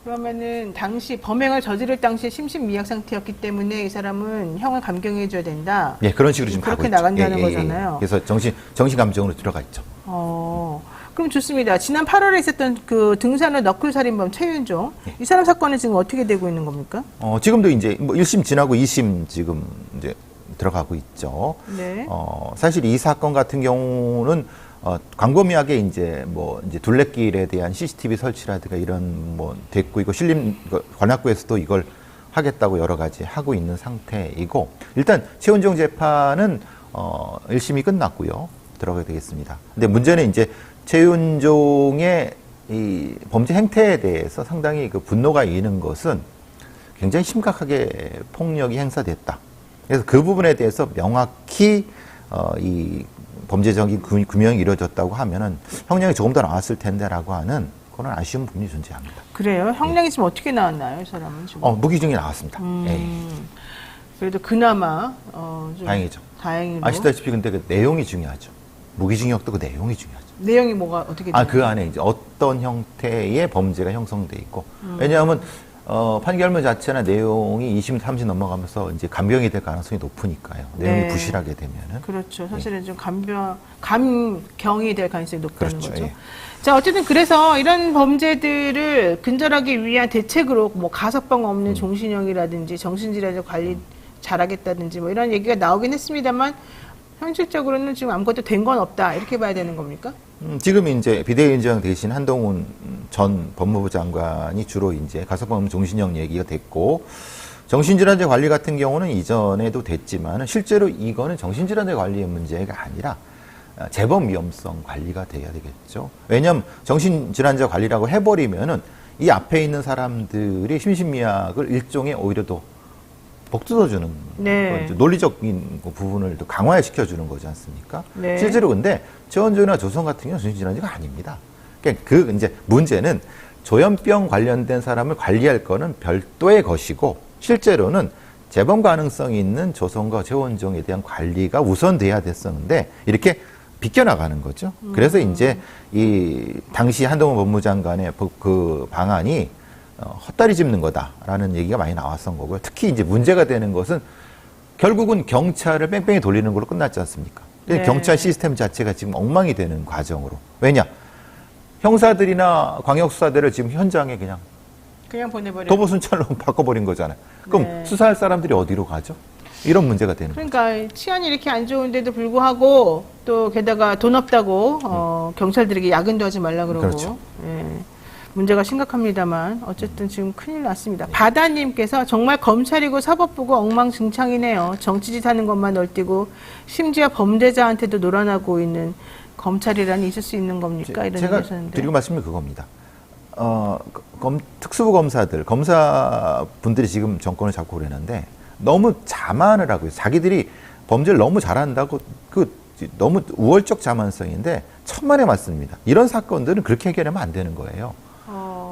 그러면은 당시 범행을 저지를 당시에 심신미약 상태였기 때문에 이 사람은 형을 감경해줘야 된다. 예, 그런 식으로 지금 가고 그렇게 있죠. 나간다는 거잖아요. 그래서 정신 감정으로 들어가 있죠. 그럼 좋습니다. 지난 8월에 있었던 그 등산로 너클 살인범 최윤종 이 사람 사건은 지금 어떻게 되고 있는 겁니까? 지금도 이제 뭐 1심 지나고 2심 지금 이제 들어가고 있죠. 네. 사실 이 사건 같은 경우는 광범위하게 이제 둘레길에 대한 CCTV 설치라든가 이런 됐고, 이거 관악구에서도 이걸 하겠다고 여러 가지 하고 있는 상태이고, 일단 최은종 재판은 1심이 끝났고요. 들어가게 되겠습니다. 근데 문제는 이제 최은종의 이 범죄 행태에 대해서 상당히 그 분노가 있는 것은 굉장히 심각하게 폭력이 행사됐다. 그래서 그 부분에 대해서 명확히 이 범죄적인 규명이 이루어졌다고 하면은 형량이 조금 더 나왔을 텐데라고 하는 그런 아쉬운 부분이 존재합니다. 그래요? 형량이 지금 어떻게 나왔나요, 이 사람은 지금? 무기징이 나왔습니다. 예. 그래도 그나마 좀 다행이죠. 다행히도. 아시다시피 근데 그 내용이 중요하죠. 무기징역도 그 내용이 중요하죠. 내용이 뭐가 어떻게 돼요? 그 안에 이제 어떤 형태의 범죄가 형성돼 있고, 왜냐하면 판결문 자체나 내용이 2심, 3심 넘어가면서 이제 감경이 될 가능성이 높으니까요. 내용이 네. 부실하게 되면은. 그렇죠. 사실은 좀 감경이 될 가능성이 높다는 그렇죠. 거죠. 예. 자, 어쨌든 그래서 이런 범죄들을 근절하기 위한 대책으로 뭐 가석방 없는 종신형이라든지 정신질환 관리 잘하겠다든지 뭐 이런 얘기가 나오긴 했습니다만 현실적으로는 지금 아무것도 된 건 없다 이렇게 봐야 되는 겁니까? 지금 이제 비대위원장 대신 한동훈 전 법무부 장관이 주로 이제 가석방 없는 종신형 얘기가 됐고, 정신질환자 관리 같은 경우는 이전에도 됐지만 실제로 이거는 정신질환자 관리의 문제가 아니라 재범 위험성 관리가 돼야 되겠죠. 왜냐하면 정신질환자 관리라고 해버리면은 이 앞에 있는 사람들이 심신미약을 일종의 오히려 더 복돋아주는 네. 논리적인 부분을 더 강화시켜주는 거지 않습니까? 네. 실제로 근데 최원조나 조선 같은 경우는 정신질환자가 아닙니다. 그러니까 이제 문제는 조현병 관련된 사람을 관리할 거는 별도의 것이고, 실제로는 재범 가능성이 있는 조선과 최원종에 대한 관리가 우선돼야 됐었는데 이렇게 비껴나가는 거죠. 그래서 이제 이 당시 한동훈 법무장관의 그 방안이 헛다리 짚는 거다라는 얘기가 많이 나왔던 거고요. 특히 이제 문제가 되는 것은 결국은 경찰을 뺑뺑이 돌리는 걸로 끝났지 않습니까? 네. 경찰 시스템 자체가 지금 엉망이 되는 과정으로. 왜냐? 형사들이나 광역수사대를 지금 현장에 그냥 보내버려. 도보순찰로 바꿔버린 거잖아요. 그럼 네. 수사할 사람들이 어디로 가죠? 이런 문제가 되는 거죠. 그러니까 치안이 이렇게 안 좋은데도 불구하고 또 게다가 돈 없다고 경찰들에게 야근도 하지 말라 그러고. 그렇죠. 예. 문제가 심각합니다만 어쨌든 지금 큰일 났습니다. 바다님께서 정말 검찰이고 사법부고 엉망진창이네요. 정치짓 하는 것만 널뛰고 심지어 범죄자한테도 놀아나고 있는 검찰이라니 있을 수 있는 겁니까? 이런 제가 얘기하셨는데. 드리고 말씀이 그겁니다. 특수부 검사들, 검사분들이 지금 정권을 잡고 그러는데 너무 자만을 하고요. 자기들이 범죄를 너무 잘한다고 너무 우월적 자만성인데 천만에 맞습니다. 이런 사건들은 그렇게 해결하면 안 되는 거예요.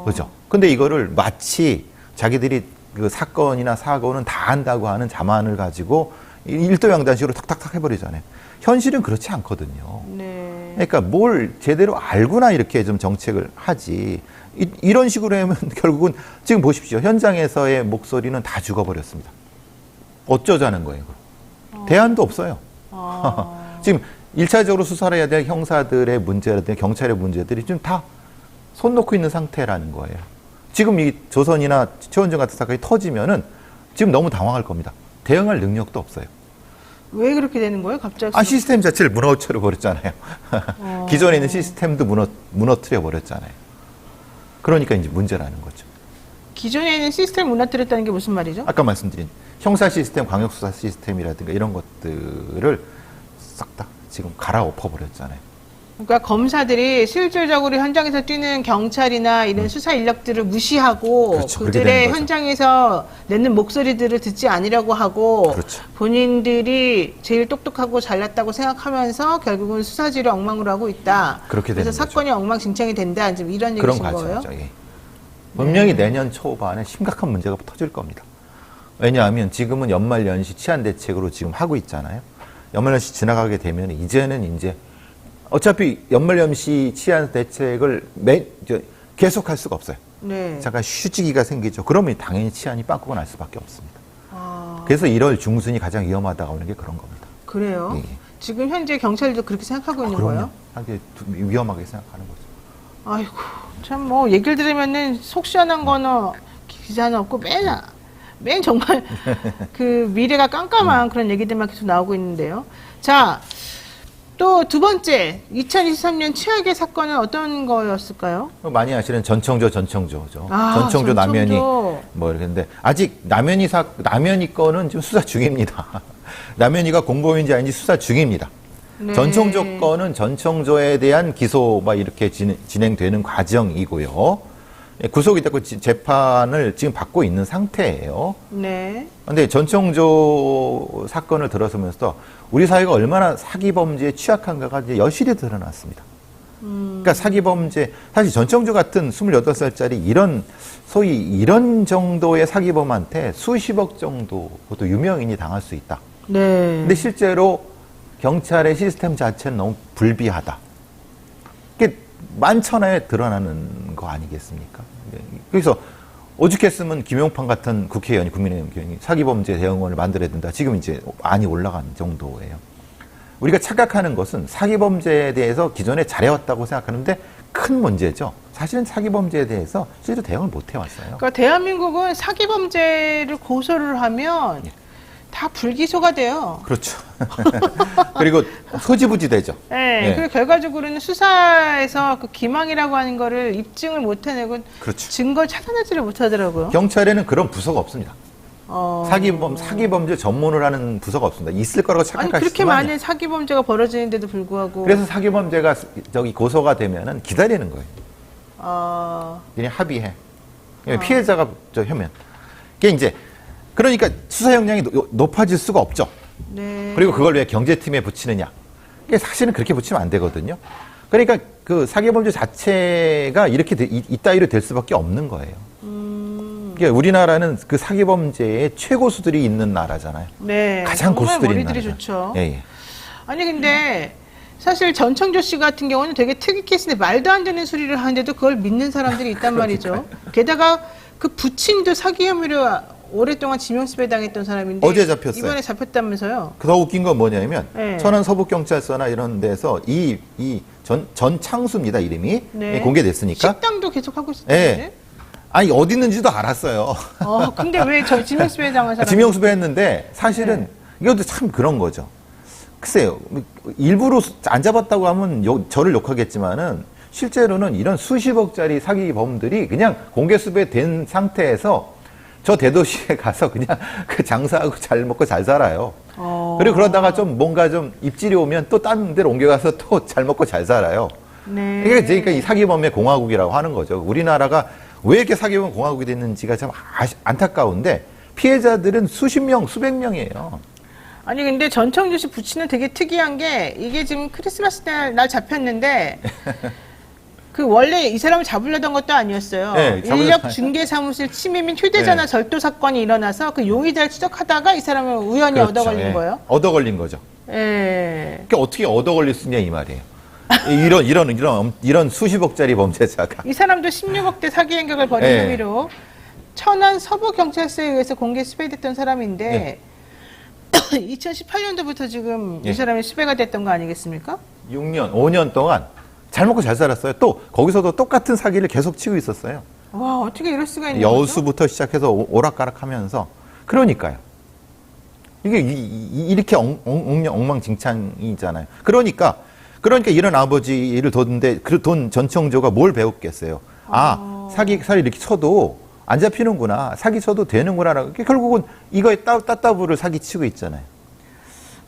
그죠? 근데 이거를 마치 자기들이 그 사건이나 사고는 다 한다고 하는 자만을 가지고 일도양단식으로 탁탁탁 해버리잖아요. 현실은 그렇지 않거든요. 네. 그러니까 뭘 제대로 알고나 이렇게 좀 정책을 하지. 이런 식으로 하면 결국은 지금 보십시오. 현장에서의 목소리는 다 죽어버렸습니다. 어쩌자는 거예요, 그럼. 대안도 없어요. 지금 1차적으로 수사를 해야 될 형사들의 문제라든지 경찰의 문제들이 지금 다 손 놓고 있는 상태라는 거예요. 지금 이 조선이나 최원종 같은 사건이 터지면은 지금 너무 당황할 겁니다. 대응할 능력도 없어요. 왜 그렇게 되는 거예요, 갑자기? 시스템 자체를 무너뜨려 버렸잖아요. 기존에 있는 시스템도 무너뜨려 버렸잖아요. 그러니까 이제 문제라는 거죠. 기존에 있는 시스템을 무너뜨렸다는 게 무슨 말이죠? 아까 말씀드린 형사 시스템, 광역수사 시스템이라든가 이런 것들을 싹 다 지금 갈아엎어 버렸잖아요. 그러니까 검사들이 실질적으로 현장에서 뛰는 경찰이나 이런 수사 인력들을 무시하고 그렇죠. 그렇게 되는 그들의 거죠. 현장에서 내는 목소리들을 듣지 않으려고 하고 그렇죠. 본인들이 제일 똑똑하고 잘났다고 생각하면서 결국은 수사지를 엉망으로 하고 있다. 그렇게 그래서 되는 사건이 엉망진창이 된다. 지금 이런 그런 얘기신 거예요? 과정이죠. 예. 분명히 내년 초반에 심각한 문제가 터질 겁니다. 왜냐하면 지금은 연말연시 치안대책으로 지금 하고 있잖아요. 연말연시 지나가게 되면 이제는 이제 어차피 연말연시 치안대책을 계속할 수가 없어요. 네. 잠깐 휴지기가 생기죠. 그러면 당연히 치안이 빵꾸가 날 수밖에 없습니다. 그래서 1월 중순이 가장 위험하다고 하는 게 그런 겁니다. 그래요? 예. 지금 현재 경찰도 그렇게 생각하고 있는 그럼요. 거예요? 하게 위험하게 생각하는 거죠. 아이고, 참 뭐 얘기를 들으면은 속 시원한 거는 기사는 없고 맨 정말 그 미래가 깜깜한 그런 얘기들만 계속 나오고 있는데요. 자, 또 두 번째 2023년 최악의 사건은 어떤 거였을까요? 많이 아시는 전청조죠. 아, 전청조 남현이 전청조. 뭐 이랬는데 아직 남현이 건은 지금 수사 중입니다. 남현이가 공범인지 아닌지 수사 중입니다. 네. 전청조 건은 전청조에 대한 기소가 이렇게 진행되는 과정이고요. 구속이 됐고 재판을 지금 받고 있는 상태예요. 네. 근데 전청조 사건을 들어서면서 우리 사회가 얼마나 사기 범죄에 취약한가가 이제 여실히 드러났습니다. 그러니까 사기 범죄, 사실 전청조 같은 28살짜리 소위 이런 정도의 사기범한테 수십억 정도 또 유명인이 당할 수 있다. 네. 근데 실제로 경찰의 시스템 자체는 너무 불비하다. 이게 만천하에 드러나는 거 아니겠습니까? 그래서 오죽했으면 김용판 같은 국회의원이 국민의힘 의원이 사기범죄 대응원을 만들어야 된다. 지금 이제 안이 올라간 정도예요. 우리가 착각하는 것은 사기범죄에 대해서 기존에 잘해왔다고 생각하는데 큰 문제죠. 사실은 사기범죄에 대해서 실제로 대응을 못 해왔어요. 그러니까 대한민국은 사기범죄를 고소를 하면 다 불기소가 돼요. 그렇죠. 그리고 소지부지되죠. 네. 네. 그리고 결과적으로는 수사에서 그 기망이라고 하는 거를 입증을 못 해내고 그렇죠. 증거 찾아내지를 못하더라고요. 경찰에는 그런 부서가 없습니다. 어... 사기범죄 전문을 하는 부서가 없습니다. 있을 거라고 아니 착각하시지만 그렇게 많은 사기범죄가 벌어지는데도 불구하고 그래서 사기범죄가 고소가 되면은 기다리는 거예요. 그냥 합의해. 피해자가 혐의. 그게 이제 그러니까 수사 역량이 높아질 수가 없죠. 네. 그리고 그걸 왜 경제팀에 붙이느냐. 그게 사실은 그렇게 붙이면 안 되거든요. 그러니까 그 사기범죄 자체가 이렇게 이따위로 될 수밖에 없는 거예요. 그러니까 우리나라는 그 사기범죄의 최고수들이 있는 나라잖아요. 네. 가장 정말 고수들이 있는 머리들이 나라죠. 좋죠. 예, 예. 아니 근데 사실 전청조 씨 같은 경우는 되게 특이 케이스인데 말도 안 되는 소리를 하는데도 그걸 믿는 사람들이 있단 말이죠. 게다가 그 부친도 사기 혐의로 오랫동안 지명수배 당했던 사람인데 어제 잡혔어요. 이번에 잡혔다면서요. 더 웃긴 건 뭐냐면 네. 천안 서북경찰서나 이런 데서 전창수입니다 이름이 네. 공개됐으니까. 식당도 계속 하고 있었는데. 네. 아니 어디 있는지도 알았어요. 근데 왜 저 지명수배 당한 사람? 지명수배했는데 사실은 네. 이것도 참 그런 거죠. 글쎄요, 일부러 안 잡았다고 하면 저를 욕하겠지만은 실제로는 이런 수십억짜리 사기범들이 그냥 공개수배된 상태에서 저 대도시에 가서 그냥 그 장사하고 잘 먹고 잘 살아요. 그리고 그러다가 좀 뭔가 좀 입질이 오면 또 다른 데로 옮겨가서 또 잘 먹고 잘 살아요. 네. 그러니까 이 사기범의 공화국이라고 하는 거죠. 우리나라가 왜 이렇게 사기범 공화국이 됐는지가 참 안타까운데 피해자들은 수십 명, 수백 명이에요. 아니 근데 전청조 씨 부친은 되게 특이한 게 이게 지금 크리스마스 날 잡혔는데 그 원래 이 사람을 잡으려던 것도 아니었어요. 네, 인력 중개 사무실 침해 및 휴대전화 네. 절도 사건이 일어나서 그 용의자를 추적하다가 이 사람을 우연히 그렇죠. 얻어 걸린 예. 거예요. 얻어 걸린 거죠. 예. 그러니까 어떻게 얻어 걸릴 수 있냐 이 말이에요. 이런 수십억짜리 범죄자가. 이 사람도 16억대 사기 행각을 벌인 네. 혐의로 천안 서부경찰서에 의해서 공개 수배됐던 사람인데 네. 2018년도부터 지금 이 네. 사람이 수배가 됐던 거 아니겠습니까? 6년, 5년 동안 잘 먹고 잘 살았어요. 또 거기서도 똑같은 사기를 계속 치고 있었어요. 와 어떻게 이럴 수가 있는 거죠? 여수부터 시작해서 오락가락하면서 그러니까요. 이게 이렇게 엉망진창이잖아요. 그러니까 이런 아버지를 뒀는데 그 돈 전청조가 뭘 배웠겠어요? 사기살이 이렇게 쳐도 안 잡히는구나. 사기 쳐도 되는구나. 결국은 이거에 따따부를 사기치고 있잖아요.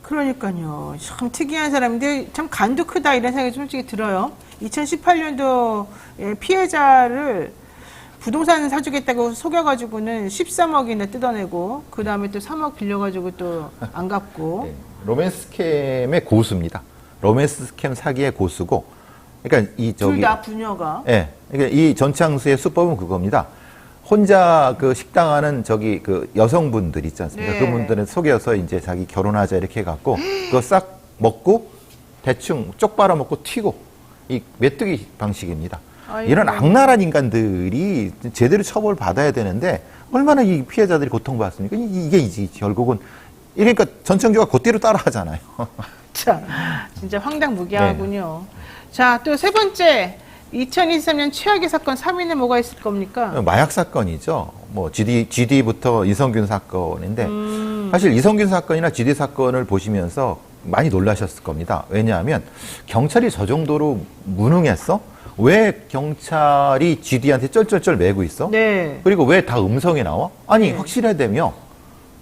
그러니까요. 참 특이한 사람인데 참 간도 크다 이런 생각이 솔직히 들어요. 2018년도 피해자를 부동산 사주겠다고 속여가지고는 13억이나 뜯어내고 그 다음에 또 3억 빌려가지고 또 안 갚고. 네. 로맨스 스캠의 고수입니다. 로맨스 스캠 사기의 고수고. 그러니까 둘 다 부녀가. 예. 그러니까 이 전창수의 수법은 그겁니다. 혼자 그 식당하는 그 여성분들 있지 않습니까? 네. 그분들은 속여서 이제 자기 결혼하자 이렇게 해갖고 그거 싹 먹고 대충 쪽 빨아먹고 튀고 이 메뚜기 방식입니다. 아이고. 이런 악랄한 인간들이 제대로 처벌 받아야 되는데 얼마나 이 피해자들이 고통받습니까? 이게 결국은 그러니까 전청조가 그대로 따라하잖아요. 자, 진짜 황당무계하군요. 자, 또 세 번째 2023년 최악의 사건 3위는 뭐가 있을 겁니까? 마약 사건이죠. 뭐 GD부터 이성균 사건인데 사실 이성균 사건이나 GD 사건을 보시면서 많이 놀라셨을 겁니다. 왜냐하면 경찰이 저 정도로 무능했어? 왜 경찰이 GD한테 쩔쩔쩔 매고 있어? 네. 그리고 왜 다 음성이 나와? 아니 확실하다며.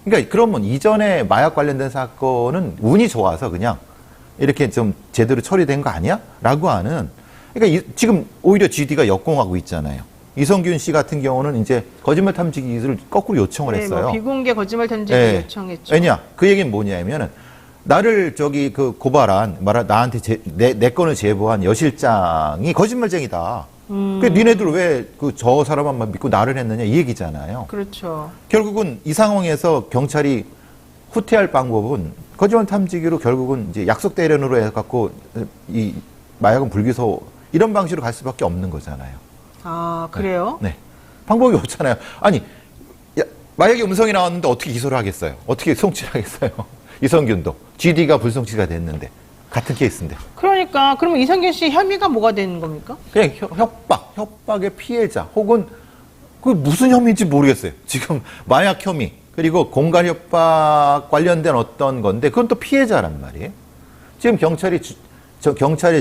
그러니까 그러면 이전에 마약 관련된 사건은 운이 좋아서 그냥 이렇게 좀 제대로 처리된 거 아니야? 라고 하는. 그러니까 지금 오히려 GD가 역공하고 있잖아요. 이성균 씨 같은 경우는 이제 거짓말 탐지 기술을 거꾸로 요청을 네, 했어요. 뭐 비공개 거짓말 탐지기 네. 요청했죠. 왜냐? 그 얘기는 뭐냐면은 나를 저기 그 고발한 나한테 내 건을 제보한 여실장이 거짓말쟁이다. 그 니네들 왜 그 저 사람만 믿고 나를 했느냐 이 얘기잖아요. 그렇죠. 결국은 이 상황에서 경찰이 후퇴할 방법은 거짓말 탐지기로 결국은 이제 약속 대련으로 해갖고 이 마약은 불기소 이런 방식으로 갈 수밖에 없는 거잖아요. 아, 그래요? 네. 방법이 없잖아요. 아니, 마약의 음성이 나왔는데 어떻게 기소를 하겠어요? 어떻게 송치하겠어요? 이성균도. GD가 불송치가 됐는데. 같은 케이스인데. 그러니까 그러면 이성균 씨 혐의가 뭐가 되는 겁니까? 그냥 협박의 피해자 혹은 그 무슨 혐의인지 모르겠어요. 지금 마약 혐의 그리고 공갈 협박 관련된 어떤 건데 그건 또 피해자란 말이에요. 지금 경찰이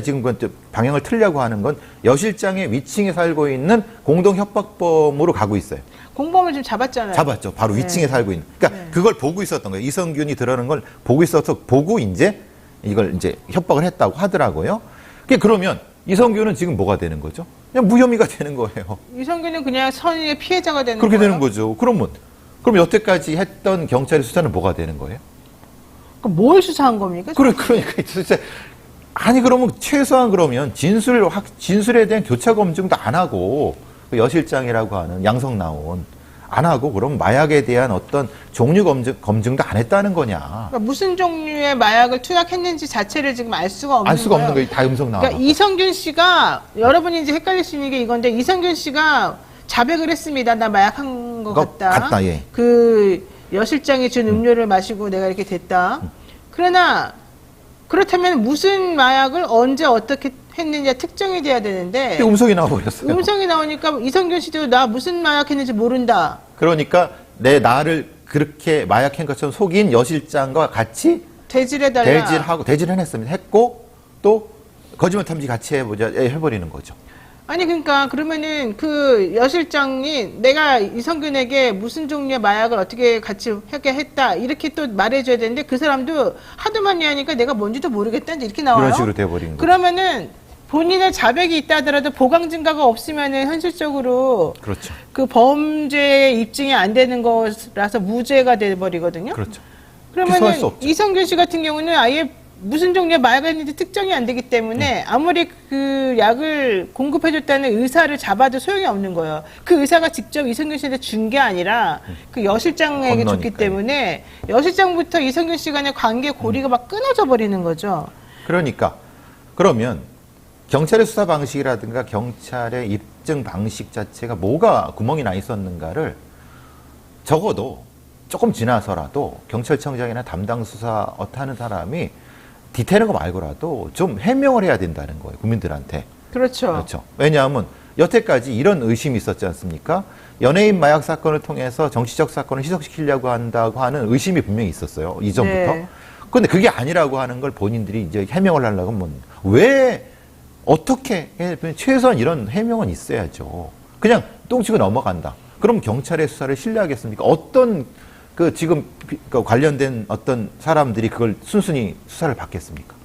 지금 방향을 틀려고 하는 건 여실장의 위층에 살고 있는 공동 협박범으로 가고 있어요. 공범을 지금 잡았잖아요. 잡았죠. 바로 위층에 살고 있는. 그러니까 그걸 보고 있었던 거예요. 이성균이 들어가는 걸 보고 있어서 보고 이걸 이제 협박을 했다고 하더라고요. 그러면 이성균은 지금 뭐가 되는 거죠? 그냥 무혐의가 되는 거예요. 이성균은 그냥 선의의 피해자가 되는 그렇게 거예요? 되는 거죠. 그럼 여태까지 했던 경찰의 수사는 뭐가 되는 거예요? 그럼 뭘 수사한 겁니까? 그러니까 진짜 아니 그러면 최소한 그러면 진술에 대한 교차 검증도 안 하고 그 여실장이라고 하는 양성 나온 안 하고 그럼 마약에 대한 어떤 종류 검증도 안 했다는 거냐? 그러니까 무슨 종류의 마약을 투약했는지 자체를 지금 알 수가 없는 거예요. 알 수가 없는 거예요. 다 음성 나와. 그러니까 이성균 씨가 여러분이 이제 헷갈릴 수 있는 게 이건데 이성균 씨가 자백을 했습니다. 나 마약한 것 같다. 예. 그 여실장이 준 음료를 마시고 내가 이렇게 됐다. 그러나 그렇다면 무슨 마약을 언제 어떻게 했느냐 특정이 돼야 되는데 음성이 나와버렸어요. 음성이 나오니까 이성균 씨도 나 무슨 마약 했는지 모른다. 그러니까 나를 그렇게 마약한 것처럼 속인 여실장과 같이 대질해달라. 대질해냈습니다. 했고 또 거짓말 탐지 같이 해버리는 거죠. 아니 그러니까 그러면은 그 여실장이 내가 이성균에게 무슨 종류의 마약을 어떻게 같이 하게 했다 이렇게 또 말해줘야 되는데 그 사람도 하도 많이 하니까 내가 뭔지도 모르겠다는데 이렇게 나와요. 그런 식으로 돼버린 거죠. 그러면은 본인의 자백이 있다 하더라도 보강 증거가 없으면은 현실적으로 그렇죠. 그 범죄 입증이 안 되는 거라서 무죄가 돼버리거든요. 그렇죠. 기소할 수 그러면은 없죠. 이성균 씨 같은 경우는 아예 무슨 종류의 마약을 했는지 특정이 안 되기 때문에 아무리 그 약을 공급해줬다는 의사를 잡아도 소용이 없는 거예요. 그 의사가 직접 이성균 씨한테 준 게 아니라 그 여실장에게 줬기 건너니까요. 때문에 여실장부터 이성균 씨 간의 관계 고리가 막 끊어져 버리는 거죠. 그러니까 그러면 경찰의 수사 방식이라든가 경찰의 입증 방식 자체가 뭐가 구멍이 나 있었는가를 적어도 조금 지나서라도 경찰청장이나 담당 수사 하는 사람이 디테일한 거 말고라도 좀 해명을 해야 된다는 거예요. 국민들한테. 그렇죠. 그렇죠. 왜냐하면 여태까지 이런 의심이 있었지 않습니까? 연예인 마약 사건을 통해서 정치적 사건을 희석시키려고 한다고 하는 의심이 분명히 있었어요. 이전부터. 네. 그런데 그게 아니라고 하는 걸 본인들이 이제 해명을 하려고 하면 왜 어떻게 최소한 이런 해명은 있어야죠. 그냥 똥치고 넘어간다. 그럼 경찰의 수사를 신뢰하겠습니까? 어떤 지금 관련된 어떤 사람들이 그걸 순순히 수사를 받겠습니까?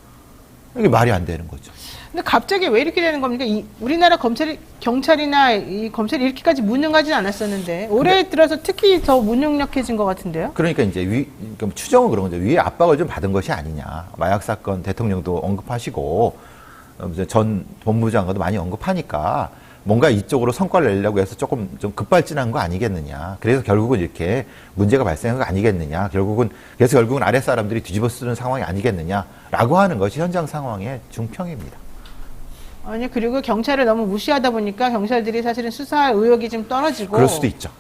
이게 말이 안 되는 거죠. 근데 갑자기 왜 이렇게 되는 겁니까? 우리나라 경찰이나 이 검찰이 이렇게까지 무능하진 않았었는데 올해 들어서 특히 더 무능력해진 것 같은데요? 그러니까 이제 그러니까 추정은 그런 거죠. 위에 압박을 좀 받은 것이 아니냐. 마약 사건 대통령도 언급하시고 전 법무부 장관도 많이 언급하니까 뭔가 이쪽으로 성과를 내려고 해서 조금 좀 급발진한 거 아니겠느냐. 그래서 결국은 이렇게 문제가 발생한 거 아니겠느냐. 그래서 결국은 아랫 사람들이 뒤집어 쓰는 상황이 아니겠느냐라고 하는 것이 현장 상황의 중평입니다. 아니 그리고 경찰을 너무 무시하다 보니까 경찰들이 사실은 수사 의욕이 좀 떨어지고 그럴 수도 있죠.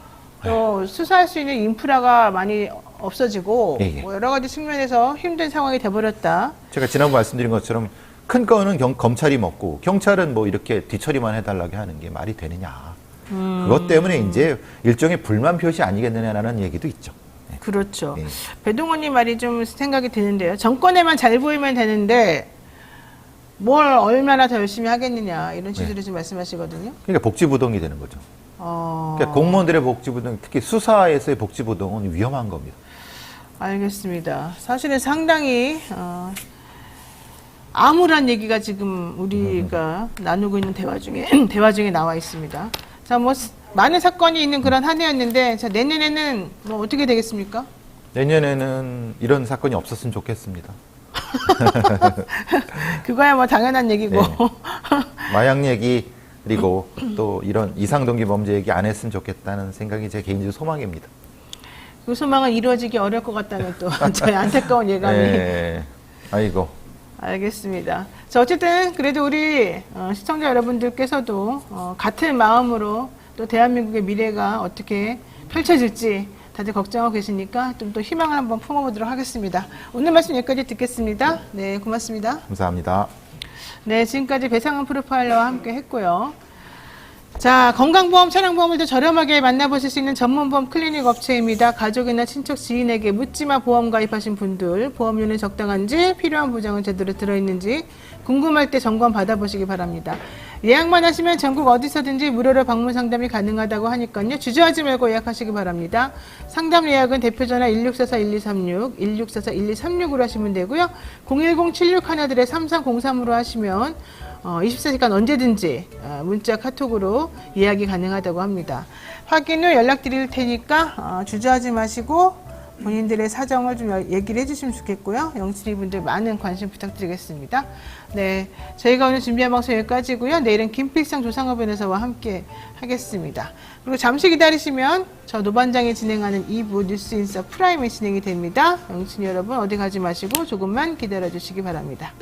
또 수사할 수 있는 인프라가 많이 없어지고 예. 뭐 여러 가지 측면에서 힘든 상황이 돼버렸다. 제가 지난번 말씀드린 것처럼 큰 거는 검찰이 먹고 경찰은 뭐 이렇게 뒤처리만 해달라고 하는 게 말이 되느냐. 그것 때문에 이제 일종의 불만 표시 아니겠느냐라는 얘기도 있죠. 네. 그렇죠. 네. 배동원님 말이 좀 생각이 드는데요. 정권에만 잘 보이면 되는데 뭘 얼마나 더 열심히 하겠느냐 이런 취지로 지금 말씀하시거든요. 그러니까 복지부동이 되는 거죠. 그러니까 공무원들의 복지부동, 특히 수사에서의 복지부동은 위험한 겁니다. 알겠습니다. 사실은 상당히 암울한 얘기가 지금 우리가 나누고 있는 대화 중에 나와 있습니다. 자, 뭐 많은 사건이 있는 그런 한 해였는데 자, 내년에는 뭐 어떻게 되겠습니까? 내년에는 이런 사건이 없었으면 좋겠습니다. 그거야 뭐 당연한 얘기고. 네. 마약 얘기 그리고 또 이런 이상동기 범죄 얘기 안 했으면 좋겠다는 생각이 제 개인적 소망입니다. 그 소망은 이루어지기 어려울 것 같다는 또 저의 안타까운 예감이. 네. 아이고. 알겠습니다. 자, 어쨌든 그래도 우리 시청자 여러분들께서도 같은 마음으로 또 대한민국의 미래가 어떻게 펼쳐질지 다들 걱정하고 계시니까 좀 더 희망을 한번 품어보도록 하겠습니다. 오늘 말씀 여기까지 듣겠습니다. 네, 고맙습니다. 감사합니다. 네, 지금까지 배상훈 프로파일러와 함께 했고요. 자, 건강보험, 차량보험을 더 저렴하게 만나보실 수 있는 전문보험 클리닉 업체입니다. 가족이나 친척, 지인에게 묻지마 보험 가입하신 분들, 보험료는 적당한지, 필요한 보장은 제대로 들어있는지 궁금할 때 점검 받아보시기 바랍니다. 예약만 하시면 전국 어디서든지 무료로 방문 상담이 가능하다고 하니까요. 주저하지 말고 예약하시기 바랍니다. 상담 예약은 대표전화 1644-1236, 1644-1236으로 하시면 되고요. 010-7611-3303으로 하시면 24시간 언제든지 문자, 카톡으로 예약이 가능하다고 합니다. 확인 후 연락드릴 테니까 주저하지 마시고 본인들의 사정을 좀 얘기를 해주시면 좋겠고요. 072분들 많은 관심 부탁드리겠습니다. 네, 저희가 오늘 준비한 방송 여기까지고요. 내일은 김필성 조상호 변호사와 함께 하겠습니다. 그리고 잠시 기다리시면 저 노반장이 진행하는 2부 뉴스인사 프라임이 진행이 됩니다. 영친이 여러분 어디 가지 마시고 조금만 기다려 주시기 바랍니다.